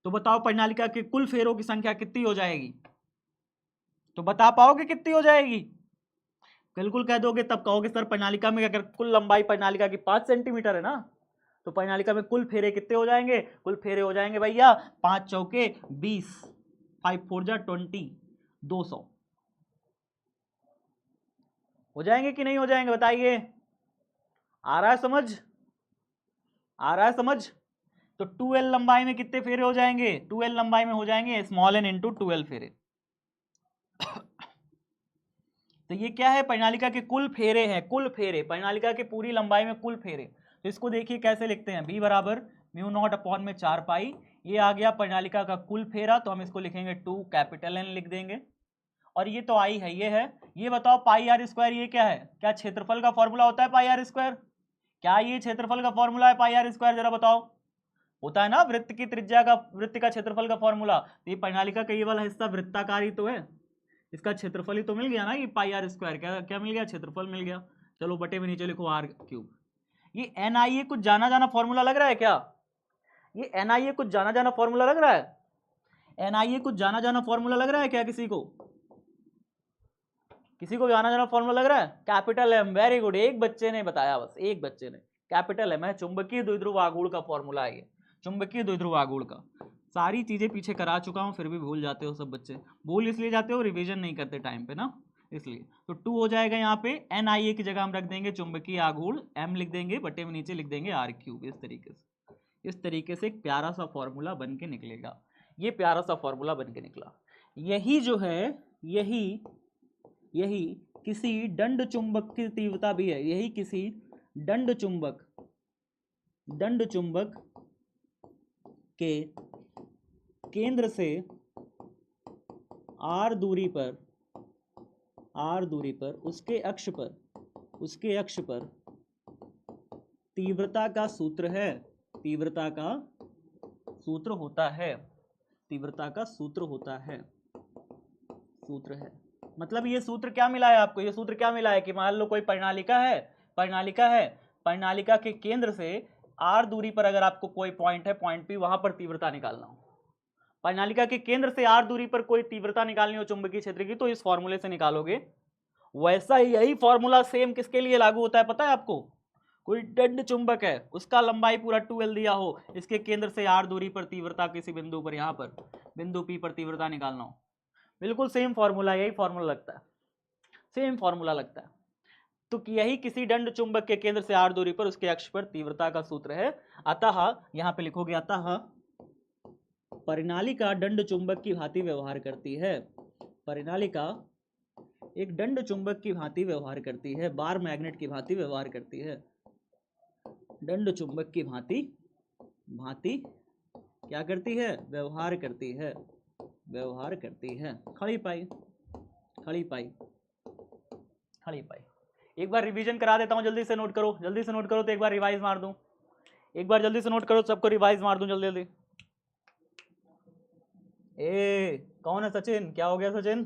तो बताओ प्रणालिका के कुल फेरों की संख्या कितनी हो जाएगी? तो बता पाओगे कितनी हो जाएगी? बिल्कुल कह दोगे। तब कहोगे सर प्रणालिका में अगर कुल लंबाई प्रणालिका की 5 सेंटीमीटर है ना, तो प्रणालिका में कुल फेरे कितने हो जाएंगे? कुल फेरे हो जाएंगे भैया 5 चौके 20, 5 4 जा 20, 200 हो जाएंगे कि नहीं हो जाएंगे बताइए। आ रहा है समझ? आ रहा है समझ? तो 12 लंबाई में कितने फेरे हो जाएंगे? 12 लंबाई में हो जाएंगे स्मॉल एन इंटू 12 फेरे। तो ये क्या है? प्रणालिका के कुल फेरे हैं, कुल फेरे, प्रणालिका की पूरी लंबाई में कुल फेरे। तो इसको देखिए कैसे लिखते हैं, b बराबर म्यू नॉट अपॉन में 4 पाई। ये आ गया प्रणालिका का कुल फेरा, तो हम इसको लिखेंगे 2 कैपिटल N लिख देंगे। और ये तो आई है, ये है। ये बताओ पाई आर स्क्वायर ये क्या है? क्या क्षेत्रफल का फॉर्मूला होता है पाई आर स्क्वायर? क्या ये क्षेत्रफल का फॉर्मूला है पाई आर स्क्वायर? जरा बताओ। होता है ना, वृत्त की त्रिज्या का, वृत्त का क्षेत्रफल का फॉर्मूला। तो ये प्रणालिका का ये वाला हिस्सा वृत्ताकार तो है, इसका क्षेत्रफल ही तो मिल गया ना, ये पाई आर स्क्वायर। क्या क्या मिल गया? क्षेत्रफल मिल गया। चलो बटे में नीचे लिखो आर क्यूब। ये एन आई ए कुछ जाना जाना फॉर्मूला लग रहा है क्या? ये एन आई ए कुछ जाना जाना फॉर्मूला लग रहा है? एन आई ए कुछ जाना जाना फॉर्मूला लग रहा है क्या किसी को? किसी को जाना जाना फॉर्मूला लग रहा है? Capital M. वेरी गुड, एक बच्चे ने बताया, बस एक बच्चे ने। कैपिटल एम है, चुंबकीय द्विध्रुव आघूर्ण का फॉर्मूला है ये, चुंबकीय द्विध्रुव आघूर्ण का। सारी चीजें पीछे करा चुका हूं, फिर भी भूल जाते हो सब बच्चे। भूल इसलिए जाते हो, रिवीजन नहीं करते टाइम पे ना, इसलिए। तो 2 हो जाएगा यहाँ पे, एन आई ए की जगह हम रख देंगे चुंबकीय आघूर्ण, एम लिख देंगे, बटे में नीचे लिख देंगे आर क्यूब। इस तरीके से एक प्यारा सा फॉर्मूला बन के निकलेगा। ये प्यारा सा फॉर्मूला बन के निकला। यही जो है, यही किसी दंड चुंबक की तीव्रता भी है। यही किसी दंड चुंबक के केंद्र से आर दूरी पर उसके अक्ष पर तीव्रता का सूत्र है, तीव्रता का सूत्र होता है। मतलब ये सूत्र क्या मिला है आपको? ये सूत्र क्या मिला है कि मान लो कोई प्रणालिका है, प्रणालिका के केंद्र से आर दूरी पर अगर आपको कोई पॉइंट है, पॉइंट पी, वहां पर तीव्रता निकालना हो, प्रणालिका के केंद्र से आर दूरी पर कोई तीव्रता निकालनी हो चुंबकीय क्षेत्र की, तो इस फॉर्मूले से निकालोगे। वैसा ही यही फॉर्मूला सेम किसके लिए लागू होता है पता है आपको? कोई दंड चुंबक है, उसका लंबाई पूरा 2L दिया हो, इसके केंद्र से आर दूरी पर तीव्रता किसी बिंदु पर, यहां पर बिंदु पी पर तीव्रता निकालना हो, बिल्कुल सेम फॉर्मूला, यही फॉर्मूला लगता है, सेम फॉर्मूला लगता है। तो यही किसी दंड चुंबक के केंद्र से आर दूरी पर उसके अक्ष पर तीव्रता का सूत्र है। अतः यहां पे लिखोगे, अतः प्रणालिका दंड चुंबक की भांति व्यवहार करती है। प्रणालिका एक दंड चुंबक की भांति व्यवहार करती है, बार मैग्नेट की भांति व्यवहार करती है। दंड चुंबक की भांति क्या करती है? व्यवहार करती है। खड़ी पाई। एक बार रिवीजन करा देता हूं, जल्दी से नोट करो, तो एक बार रिवाइज मार दूं, जल्दी से नोट करो, सबको रिवाइज मार दूं जल्दी। कौन है सचिन? क्या हो गया सचिन?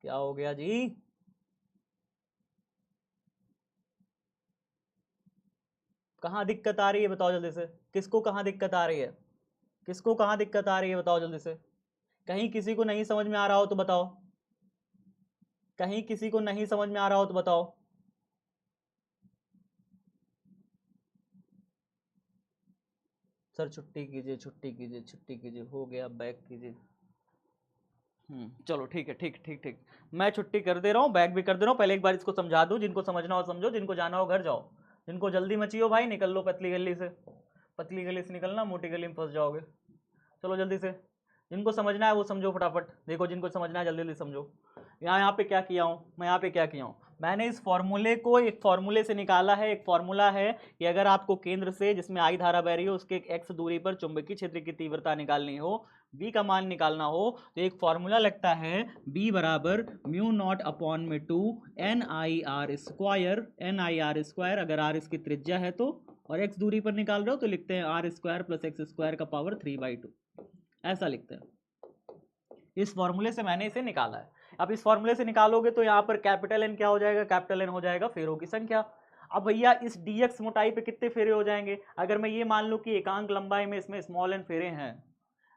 क्या हो गया जी? कहाँ दिक्कत आ रही है बताओ जल्दी से, किसको कहाँ दिक्कत आ रही है, किसको कहाँ दिक्कत आ रही है बताओ जल्दी से। कहीं किसी को नहीं समझ में आ रहा हो तो बताओ, कहीं किसी को नहीं समझ में आ रहा हो तो बताओ। सर छुट्टी कीजिए, छुट्टी कीजिए, छुट्टी कीजिए, हो गया, बैक कीजिए। चलो ठीक है, ठीक ठीक ठीक, मैं छुट्टी कर दे रहा हूँ, बैक भी कर दे रहा हूँ। पहले एक बार इसको समझा दूँ, जिनको समझना हो समझो, जिनको जाना हो घर जाओ, जिनको जल्दी मची हो भाई निकल लो पतली गली से, पतली गली से निकलना, मोटी गली में फंस जाओगे। चलो जल्दी से, जिनको समझना है वो समझो फटाफट। देखो जिनको समझना है जल्दी जल्दी समझो। यहाँ पे क्या किया हूँ मैं, यहाँ पे क्या किया हूँ मैंने, इस फॉर्मूले को एक फॉर्मूले से निकाला है। एक फॉर्मूला है कि अगर आपको केंद्र से, जिसमें आई धारा बह रही हो, उसके x दूरी पर चुंबकीय क्षेत्र की तीव्रता निकालनी हो, v का मान निकालना हो, तो एक फॉर्मूला लगता है b बराबर म्यू नॉट अपॉन में 2 NIR स्क्वायर, अगर r इसकी त्रिज्या है तो, और x दूरी पर निकाल रहे हो तो लिखते हैं r square plus X square का पावर 3/2, ऐसा लिखते हैं। इस फॉर्मूले से मैंने इसे निकाला है। अब इस फॉर्मूले से निकालोगे तो यहाँ पर कैपिटल एन क्या हो जाएगा, कैपिटल एन हो जाएगा फेरों की संख्या। अब भैया इस dx मोटाई पे कितने फेरे हो जाएंगे, अगर मैं ये मान लूँ कि एकांक लंबाई में इसमें स्मॉल एन फेरे हैं,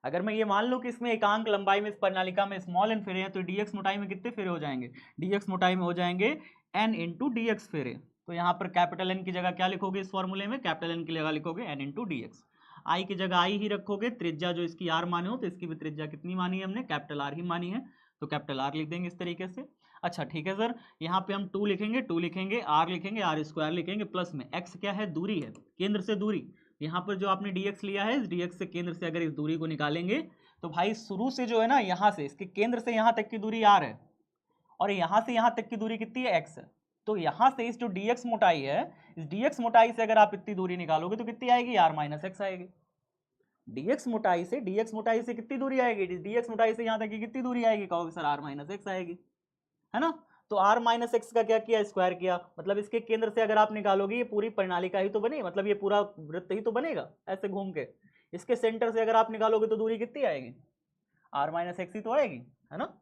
अगर मैं ये मान लूँ कि इसमें एकांक लंबाई में, इस प्रणालिका में स्मॉल एन फेरे हैं, तो dx मोटाई में कितने फेरे हो जाएंगे, dx मोटाई में हो जाएंगे n इंटू dx फेरे। तो यहाँ पर कैपिटल एन की जगह क्या लिखोगे इस फॉर्मूले में, कैपिटल एन की जगह लिखोगे n इंटू dx। आई की जगह आई ही रखोगे, त्रिज्या जो इसकी आर माने हो तो इसकी भी त्रिज्या कितनी मानी है हमने, कैपिटल आर ही मानी है, तो कैपिटल आर लिख देंगे इस तरीके से। अच्छा ठीक है सर, यहाँ पे हम 2 लिखेंगे, 2 लिखेंगे, आर लिखेंगे, आर स्क्वायर लिखेंगे, प्लस में एक्स क्या है, दूरी है, केंद्र से दूरी। यहाँ पर जो आपने dx लिया है, इस dx से केंद्र से अगर इस दूरी को निकालेंगे तो भाई शुरू से जो है ना, यहाँ से इसके केंद्र से यहाँ तक की दूरी r है, और यहाँ से यहाँ तक की दूरी कितनी है, x है। तो यहाँ से इस जो dx मोटाई है, इस dx मोटाई से अगर आप इतनी दूरी निकालोगे तो कितनी आएगी, r माइनस एक्स आएगी। dx मोटाई से कितनी दूरी आएगी, dx मोटाई से यहाँ तक की कितनी दूरी आएगी, कहोगे सर r माइनस एक्स आएगी, है ना। तो r माइनस एक्स का क्या किया, स्क्वायर किया, मतलब इसके केंद्र से अगर आप निकालोगे ये पूरी प्रणालिका ही तो बनी, मतलब ये पूरा वृत्त ही तो बनेगा ऐसे घूम के। इसके सेंटर से अगर आप निकालोगे तो दूरी कितनी आएगी, r माइनस एक्स ही तो आएगी, है ना,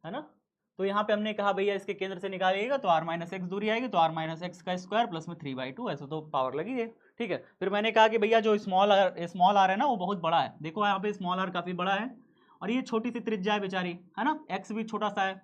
है ना। तो यहाँ पे हमने कहा भैया इसके केंद्र से निकालिएगा तो r माइनस एक्स दूरी आएगी, तो r माइनस एक्स का स्क्वायर प्लस में 3/2, ऐसे तो पावर लगी है, ठीक है। फिर मैंने कहा कि भैया जो स्मॉल आर है ना वो बहुत बड़ा है, देखो यहाँ पे स्मॉल आर काफी बड़ा है, और ये छोटी सी त्रिज्या है बेचारी, है ना, एक्स भी छोटा सा है,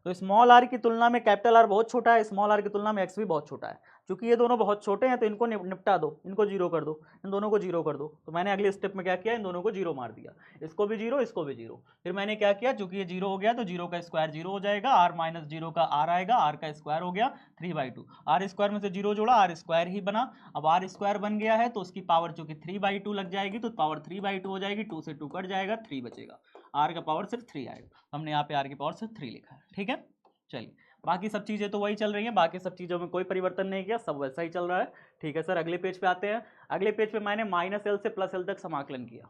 तो स्मॉल आर की तुलना में कैपिटल आर बहुत छोटा है, स्मॉल आर की तुलना में एक्स भी बहुत छोटा है। क्योंकि ये दोनों बहुत छोटे हैं तो इनको निपटा दो, इनको जीरो कर दो, इन दोनों को जीरो कर दो। तो मैंने अगले स्टेप में क्या किया, इन दोनों को जीरो मार दिया, इसको भी जीरो, इसको भी जीरो। फिर मैंने क्या किया, चूंकि ये जीरो हो गया तो जीरो का स्क्वायर जीरो हो जाएगा, आर माइनस जीरो का आर आएगा, आर का स्क्वायर हो गया 3/2, आर स्क्वायर में से जीरो जोड़ा, आर स्क्वायर ही बना। अब आर स्क्वायर बन गया है तो उसकी पावर चूंकि 3/2 लग जाएगी तो पावर 3/2 हो जाएगी, 2 से 2 कट जाएगा, 3 बचेगा, आर का पावर सिर्फ 3 आएगा। हमने यहाँ पे आर की पावर सिर्फ 3 लिखा है, ठीक है। चलिए बाकी सब चीज़ें तो वही चल रही हैं, बाकी सब चीज़ों में कोई परिवर्तन नहीं किया, सब वैसा ही चल रहा है, ठीक है सर। अगले पेज पे आते हैं। अगले पेज पे मैंने -L से +L तक समाकलन किया।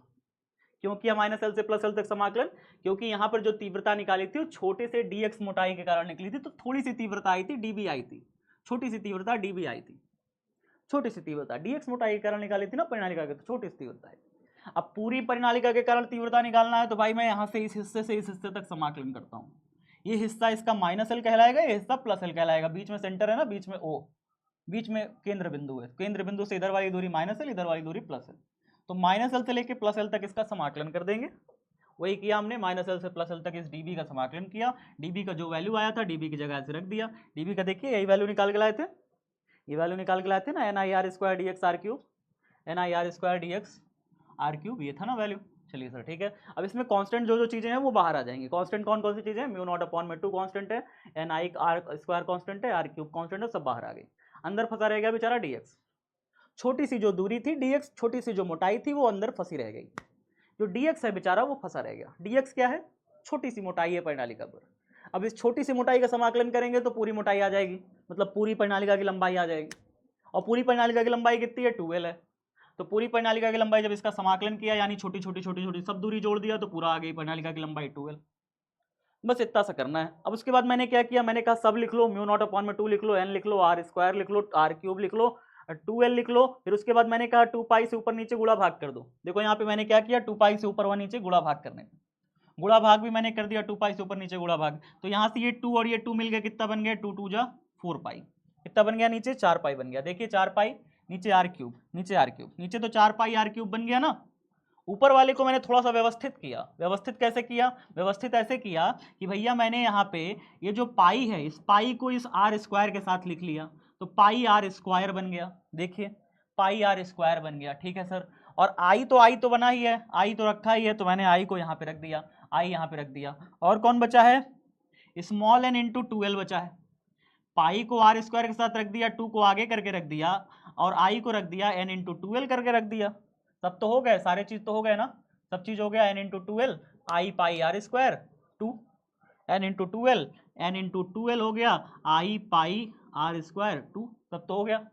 क्यों किया -L से +L तक समाकलन, क्योंकि यहाँ पर जो तीव्रता निकाली थी वो छोटे से dx मोटाई के कारण निकली थी, तो थोड़ी सी तीव्रता आई थी, dB आई थी, छोटी सी तीव्रता dB आई थी, छोटी सी तीव्रता dx मोटाई के कारण निकाली थी ना प्रणालिका के, तो छोटी सी तीव्रता है। अब पूरी प्रणालिका के कारण तीव्रता निकालना है तो भाई मैं यहाँ से इस हिस्से से इस हिस्से तक समाकलन करता हूँ। ये हिस्सा इसका -L कहलाएगा, ये हिस्सा +L कहलाएगा, बीच में सेंटर है ना, बीच में O, बीच में केंद्र बिंदु है, केंद्र बिंदु से इधर वाली दूरी -L, इधर वाली दूरी +L, तो -L से लेके +L तक इसका समाकलन कर देंगे। वही किया हमने, -L से +L तक इस dB का समाकलन किया, dB का जो वैल्यू आया था dB की जगह ऐसे रख दिया। dB का देखिए यही वैल्यू निकाल के लाए थे, ये वैल्यू निकाल के लाए थे ना, NIR square dx r cube, NIR square dx r cube, ये था ना वैल्यू। चलिए सर ठीक है। अब इसमें कांस्टेंट जो जो चीजें हैं वो बाहर आ जाएंगी। कांस्टेंट कौन कौन सी चीजें हैं, म्यू नॉट अपॉन में 2 कांस्टेंट है, NI आर स्क्वायर कांस्टेंट है, r क्यूब कांस्टेंट है, सब बाहर आ गई। अंदर फंसा रह गया बेचारा dx, छोटी सी जो दूरी थी dx, छोटी सी जो मोटाई थी वो अंदर फंसी रह गई, जो dx है बेचारा वो फंसा रह गया। dx क्या है, छोटी सी मोटाई है प्रणालिका पर। अब इस छोटी सी मोटाई का समाकलन करेंगे तो पूरी मोटाई आ जाएगी, मतलब पूरी प्रणालिका की लंबाई आ जाएगी, और पूरी प्रणालिका की लंबाई कितनी है, 2L है। तो पूरी प्रणालिका की लंबाई जब इसका समाकलन किया, यानी छोटी छोटी छोटी छोटी सब दूरी जोड़ दिया, तो पूरा आ गई प्रणालिका की लंबाई 2L। बस इतना सा करना है। अब उसके बाद मैंने क्या किया, मैंने कहा सब लिख लो, म्यू नॉट अपॉन में 2 लिख लो, n लिख लो, r स्क्वायर लिख लो, r क्यूब लिख लो, 2L लिख लो। फिर उसके बाद मैंने कहा 2 पाई से ऊपर नीचे गुणा भाग कर दो। देखो यहाँ पे मैंने क्या किया, 2 पाई से ऊपर व नीचे गुणा भाग करने पे, गुणा भाग भी मैंने कर दिया, 2 पाई से ऊपर नीचे गुणा भाग। तो यहाँ से ये 2 और ये 2 मिल गया, कितना बन गया, 2 2 जा 4 पाई, कितना बन गया नीचे, 4 पाई बन गया। देखिए 4 पाई, नीचे आर क्यूब, नीचे आर क्यूब, नीचे तो 4 पाई आर क्यूब बन गया ना। ऊपर वाले को मैंने थोड़ा सा व्यवस्थित किया। व्यवस्थित कैसे किया? व्यवस्थित ऐसे किया कि भैया मैंने यहाँ पे ये जो पाई है, इस पाई को इस आर स्क्वायर के साथ लिख लिया, तो पाई आर स्क्वायर बन गया। देखिए पाई आर स्क्वायर बन गया, ठीक है सर। और आई तो बना ही है, आई तो रखा ही है, तो मैंने आई को यहाँ पे रख दिया, आई यहाँ पे रख दिया। और कौन बचा है? स्मॉल एन इंटू 2l बचा है। पाई को आर स्क्वायर के साथ रख दिया, 2 को आगे करके रख दिया, और आई को रख दिया एन इंटू 2l करके रख दिया। सब तो हो गए, सारे चीज तो हो गए ना, सब चीज हो गया। N into 2l, I pi R square 2, N into 2l, N into 2l हो गया, आई पाई आर स्क्वायर 2, सब तो हो गया।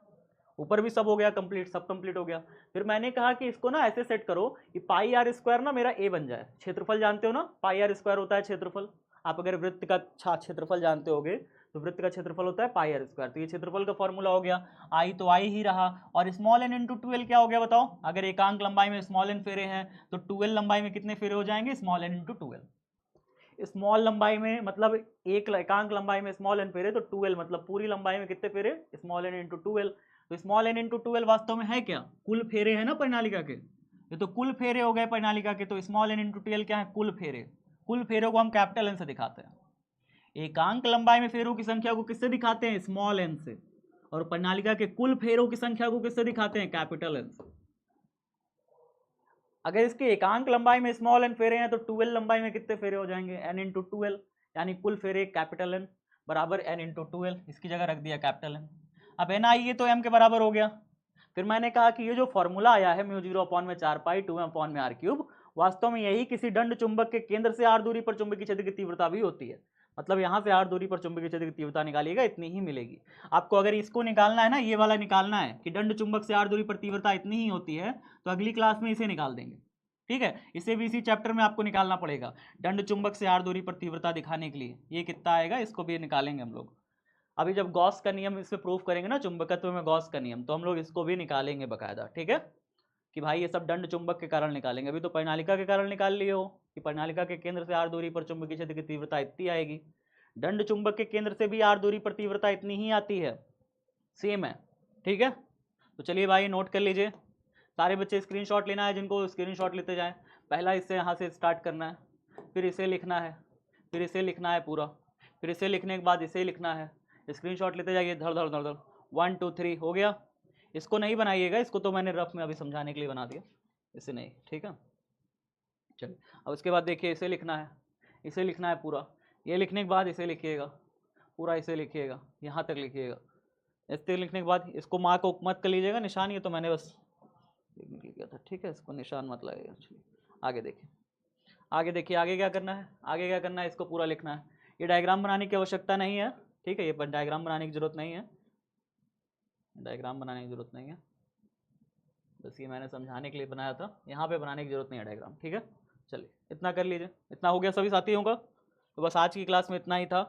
ऊपर भी सब हो गया कंप्लीट, सब कंप्लीट हो गया। फिर मैंने कहा कि इसको ना ऐसे सेट करो कि पाई आर स्क्वायर ना मेरा ए बन जाए। क्षेत्रफल जानते हो ना, पाई आर स्क्वायर होता है क्षेत्रफल। आप अगर वृत्त का क्षेत्रफल जानते होगे तो वृत्त का क्षेत्रफल होता है पाई आर स्क्वायर। तो ये क्षेत्रफल का फॉर्मूला हो गया। आई तो आई ही रहा, और स्मॉल एन इंटू 2l क्या हो गया बताओ? अगर एकांक लंबाई में स्मॉल एन फेरे हैं तो 2l लंबाई में कितने फेरे हो जाएंगे? Small N into 2l। Small लंबाई में मतलब एक एकांक लंबाई में स्मॉल एन फेरे, तो 2l मतलब पूरी लंबाई में कितने फेरे? Small N into 2l। तो स्मॉल एन इंटू 2l वास्तव में है क्या? कुल फेरे है ना परिनालिका के, ये तो कुल फेरे हो गए परिनालिका के। तो स्मॉल एन इंटू 2l क्या है? कुल फेरे। कुल फेरों को हम कैपिटल एन से दिखाते हैं। एकांक लंबाई में फेरों की संख्या को किससे दिखाते हैं? स्मॉल एन से। और परिनालिका के कुल फेरों की संख्या को किससे दिखाते हैं? कैपिटल एन से। अगर इसके एकांक लंबाई में स्मॉल एन फेरे हैं तो 2l लंबाई में कितने फेरे हो जाएंगे? n इंटू 2l, यानी कुल फेरे कैपिटल एन बराबर n इंटू 2l। इसकी जगह रख दिया कैपिटल एन। अब एन आई ये तो m के बराबर हो गया। फिर मैंने कहा कि ये जो फॉर्मूला आया है म्यू 0/4 पाई 2m/r3, वास्तव में यही किसी दंड चुंबक के केंद्र से r दूरी पर चुंबकीय क्षेत्र की तीव्रता भी होती है। मतलब यहाँ से r दूरी पर चुंबकीय क्षेत्र की तीव्रता निकालिएगा, इतनी ही मिलेगी आपको। अगर इसको निकालना है ना, ये वाला निकालना है कि दंड चुंबक से r दूरी पर तीव्रता इतनी ही होती है, तो अगली क्लास में इसे निकाल देंगे, ठीक है। इसे भी इसी चैप्टर में आपको निकालना पड़ेगा। दंड चुंबक से r दूरी पर तीव्रता दिखाने के लिए ये कितना आएगा, इसको भी निकालेंगे हम लोग। अभी जब गॉस का नियम इस पे प्रूफ करेंगे ना, चुंबकत्व में गॉस का नियम, तो हम लोग इसको भी निकालेंगे बकायदा, ठीक है। कि भाई ये सब दंड चुंबक के कारण निकालेंगे। अभी तो परिनालिका के कारण निकाल लिए हो कि परिनालिका के केंद्र से r दूरी पर चुंबकीय क्षेत्र की तीव्रता इतनी आएगी। दंड चुंबक के केंद्र से भी r दूरी पर तीव्रता इतनी ही आती है, सेम है, ठीक है। तो चलिए भाई नोट कर लीजिए। सारे बच्चे स्क्रीनशॉट लेना है, जिनको स्क्रीनशॉट लेते जाएं। पहला इससे यहाँ से स्टार्ट करना है, फिर इसे लिखना है, फिर इसे लिखना है पूरा, फिर इसे लिखने के बाद इसे लिखना है। स्क्रीनशॉट लेते जाइए, धड़ धड़ धड़ धड़। 1 2 3 हो गया। इसको नहीं बनाइएगा, इसको तो मैंने रफ में अभी समझाने के लिए बना दिया, इसे नहीं, ठीक है। चलिए अब उसके बाद देखिए इसे लिखना है, इसे लिखना है पूरा। ये लिखने के बाद इसे लिखिएगा पूरा, इसे लिखिएगा यहाँ तक लिखिएगा। इसे लिखने के बाद इसको माँ को मत कर लीजिएगा निशान, ये तो मैंने बस लिख लिया था, ठीक है। इसको निशान मत लगाइएगा। चलिए आगे देखिए, आगे देखिए, आगे क्या करना है, आगे क्या करना है, इसको पूरा लिखना है। ये डायग्राम बनाने की आवश्यकता नहीं है, ठीक है। ये डायग्राम बनाने की जरूरत नहीं है, डायग्राम बनाने की जरूरत नहीं है, बस ये मैंने समझाने के लिए बनाया था। यहाँ पे बनाने की जरूरत नहीं है डायग्राम, ठीक है। चलिए इतना कर लीजिए, इतना हो गया सभी साथियों का। तो बस आज की क्लास में इतना ही था,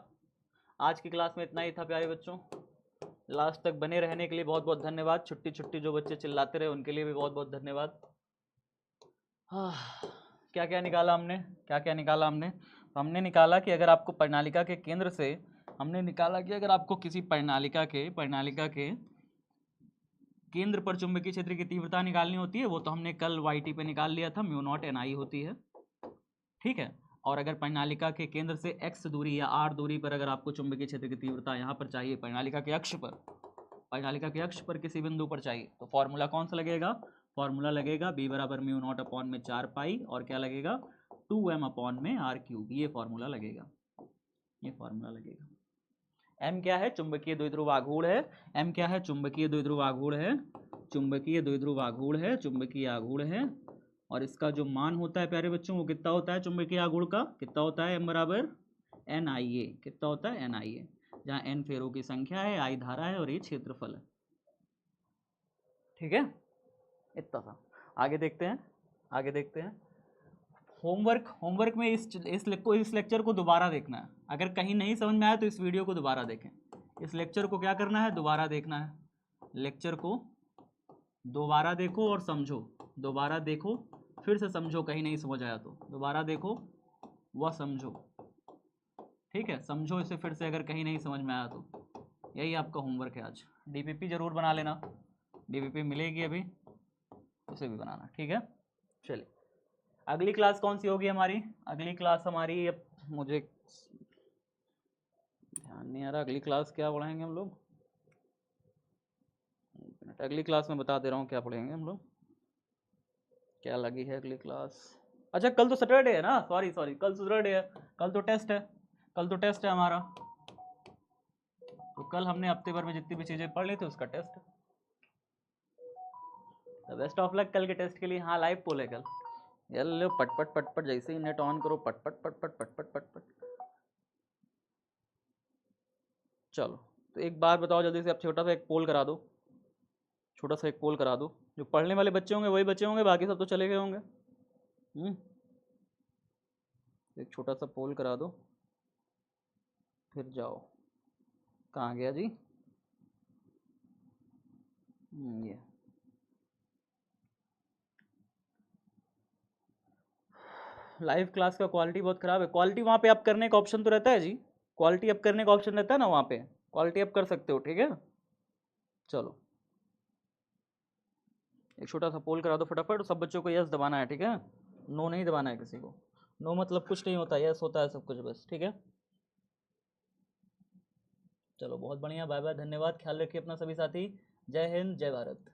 आज की क्लास में इतना ही था प्यारे बच्चों। लास्ट तक बने रहने के लिए बहुत बहुत धन्यवाद। छुट्टी छुट्टी जो बच्चे चिल्लाते रहे उनके लिए भी बहुत बहुत धन्यवाद। हाँ, क्या क्या निकाला हमने, क्या क्या निकाला हमने? तो हमने निकाला कि अगर आपको परिनालिका के केंद्र से, हमने निकाला कि अगर आपको किसी परिनालिका के केंद्र पर चुंबकीय क्षेत्र की तीव्रता निकालनी होती है, वो तो हमने कल YT पे निकाल लिया था, म्यू नॉट NI होती है, ठीक है। और अगर परिनालिका के केंद्र से x दूरी या r दूरी पर अगर आपको चुंबकीय क्षेत्र की तीव्रता यहाँ पर चाहिए, परिनालिका के अक्ष पर, परिनालिका के अक्ष पर किसी बिंदु पर चाहिए, तो फॉर्मूला कौन सा लगेगा? फॉर्मूला लगेगा b बराबर म्यू नॉट अपॉन में 4 पाई, और क्या लगेगा? 2m अपॉन में r3। ये फॉर्मूला लगेगा, ये फॉर्मूला लगेगा। m क्या है? चुंबकीय द्विध्रुव आघूर्ण है। m क्या है? चुंबकीय द्विध्रुव आघूर्ण है, चुंबकीय द्विध्रुव आघूर्ण है, चुंबकीय आघूर्ण है। और इसका जो मान होता है प्यारे बच्चों, वो कितना होता है? चुंबकीय आघूर्ण का कितना होता है? m बराबर NIA। कितना होता है? NIA, जहाँ n फेरों की संख्या है, I धारा है, और ये क्षेत्रफल है, ठीक है। इतना था। आगे देखते हैं, आगे देखते हैं। होमवर्क में इस लेक्चर को दोबारा देखना है। अगर कहीं नहीं समझ में आया तो इस वीडियो को दोबारा देखें। इस लेक्चर को क्या करना है? दोबारा देखना है। लेक्चर को दोबारा देखो और समझो, दोबारा देखो फिर से समझो, कहीं नहीं समझ आया तो दोबारा देखो वह समझो, ठीक है। समझो इसे फिर से अगर कहीं नहीं समझ में आया तो। यही आपका होमवर्क है आज। DPP जरूर बना लेना, डीवीपी मिलेगी अभी, उसे भी बनाना, ठीक है। चलिए अगली क्लास कौन सी होगी हमारी? अगली क्लास हमारी, अब मुझे ध्यान नहीं आ रहा अगली क्लास क्या पढ़ाएंगे हम लोग। एक मिनट, अगली क्लास में बता दे रहा हूँ क्या पढ़ेंगे हम लोग, क्या लगी है अगली क्लास। अच्छा कल तो सैटरडे है ना, सॉरी सॉरी, कल सैटरडे है, कल तो टेस्ट है, कल तो टेस्ट है हमारा। तो कल हमने हफ्ते भर में जितनी भी चीज़ें पढ़ ली थी उसका टेस्ट है। तो बेस्ट ऑफ लक कल के टेस्ट के लिए। हाँ लाइव पोल है कल। यार लो पटपट पटपट, जैसे ही नेट ऑन करो पटपट पटपट पटपट पटपट। चलो तो एक बात बताओ जल्दी से, अब छोटा सा एक पोल करा दो, छोटा सा एक पोल करा दो। जो पढ़ने वाले बच्चे होंगे वही बच्चे होंगे, बाकी सब तो चले गए होंगे। एक छोटा सा पोल करा दो, फिर जाओ। कहाँ गया जी? ये लाइव क्लास का क्वालिटी बहुत ख़राब है। क्वालिटी वहाँ पे अप करने का ऑप्शन तो रहता है जी, क्वालिटी अप करने का ऑप्शन रहता है ना वहाँ पे, क्वालिटी अप कर सकते हो, ठीक है। चलो एक छोटा सा पोल करा दो फटाफट, सब बच्चों को यस दबाना है, ठीक है, नो नहीं दबाना है किसी को। नो मतलब कुछ नहीं होता, यस होता है सब कुछ बस, ठीक है। चलो बहुत बढ़िया, बाय बाय, धन्यवाद, ख्याल रखिए अपना सभी साथी। जय हिंद, जय भारत।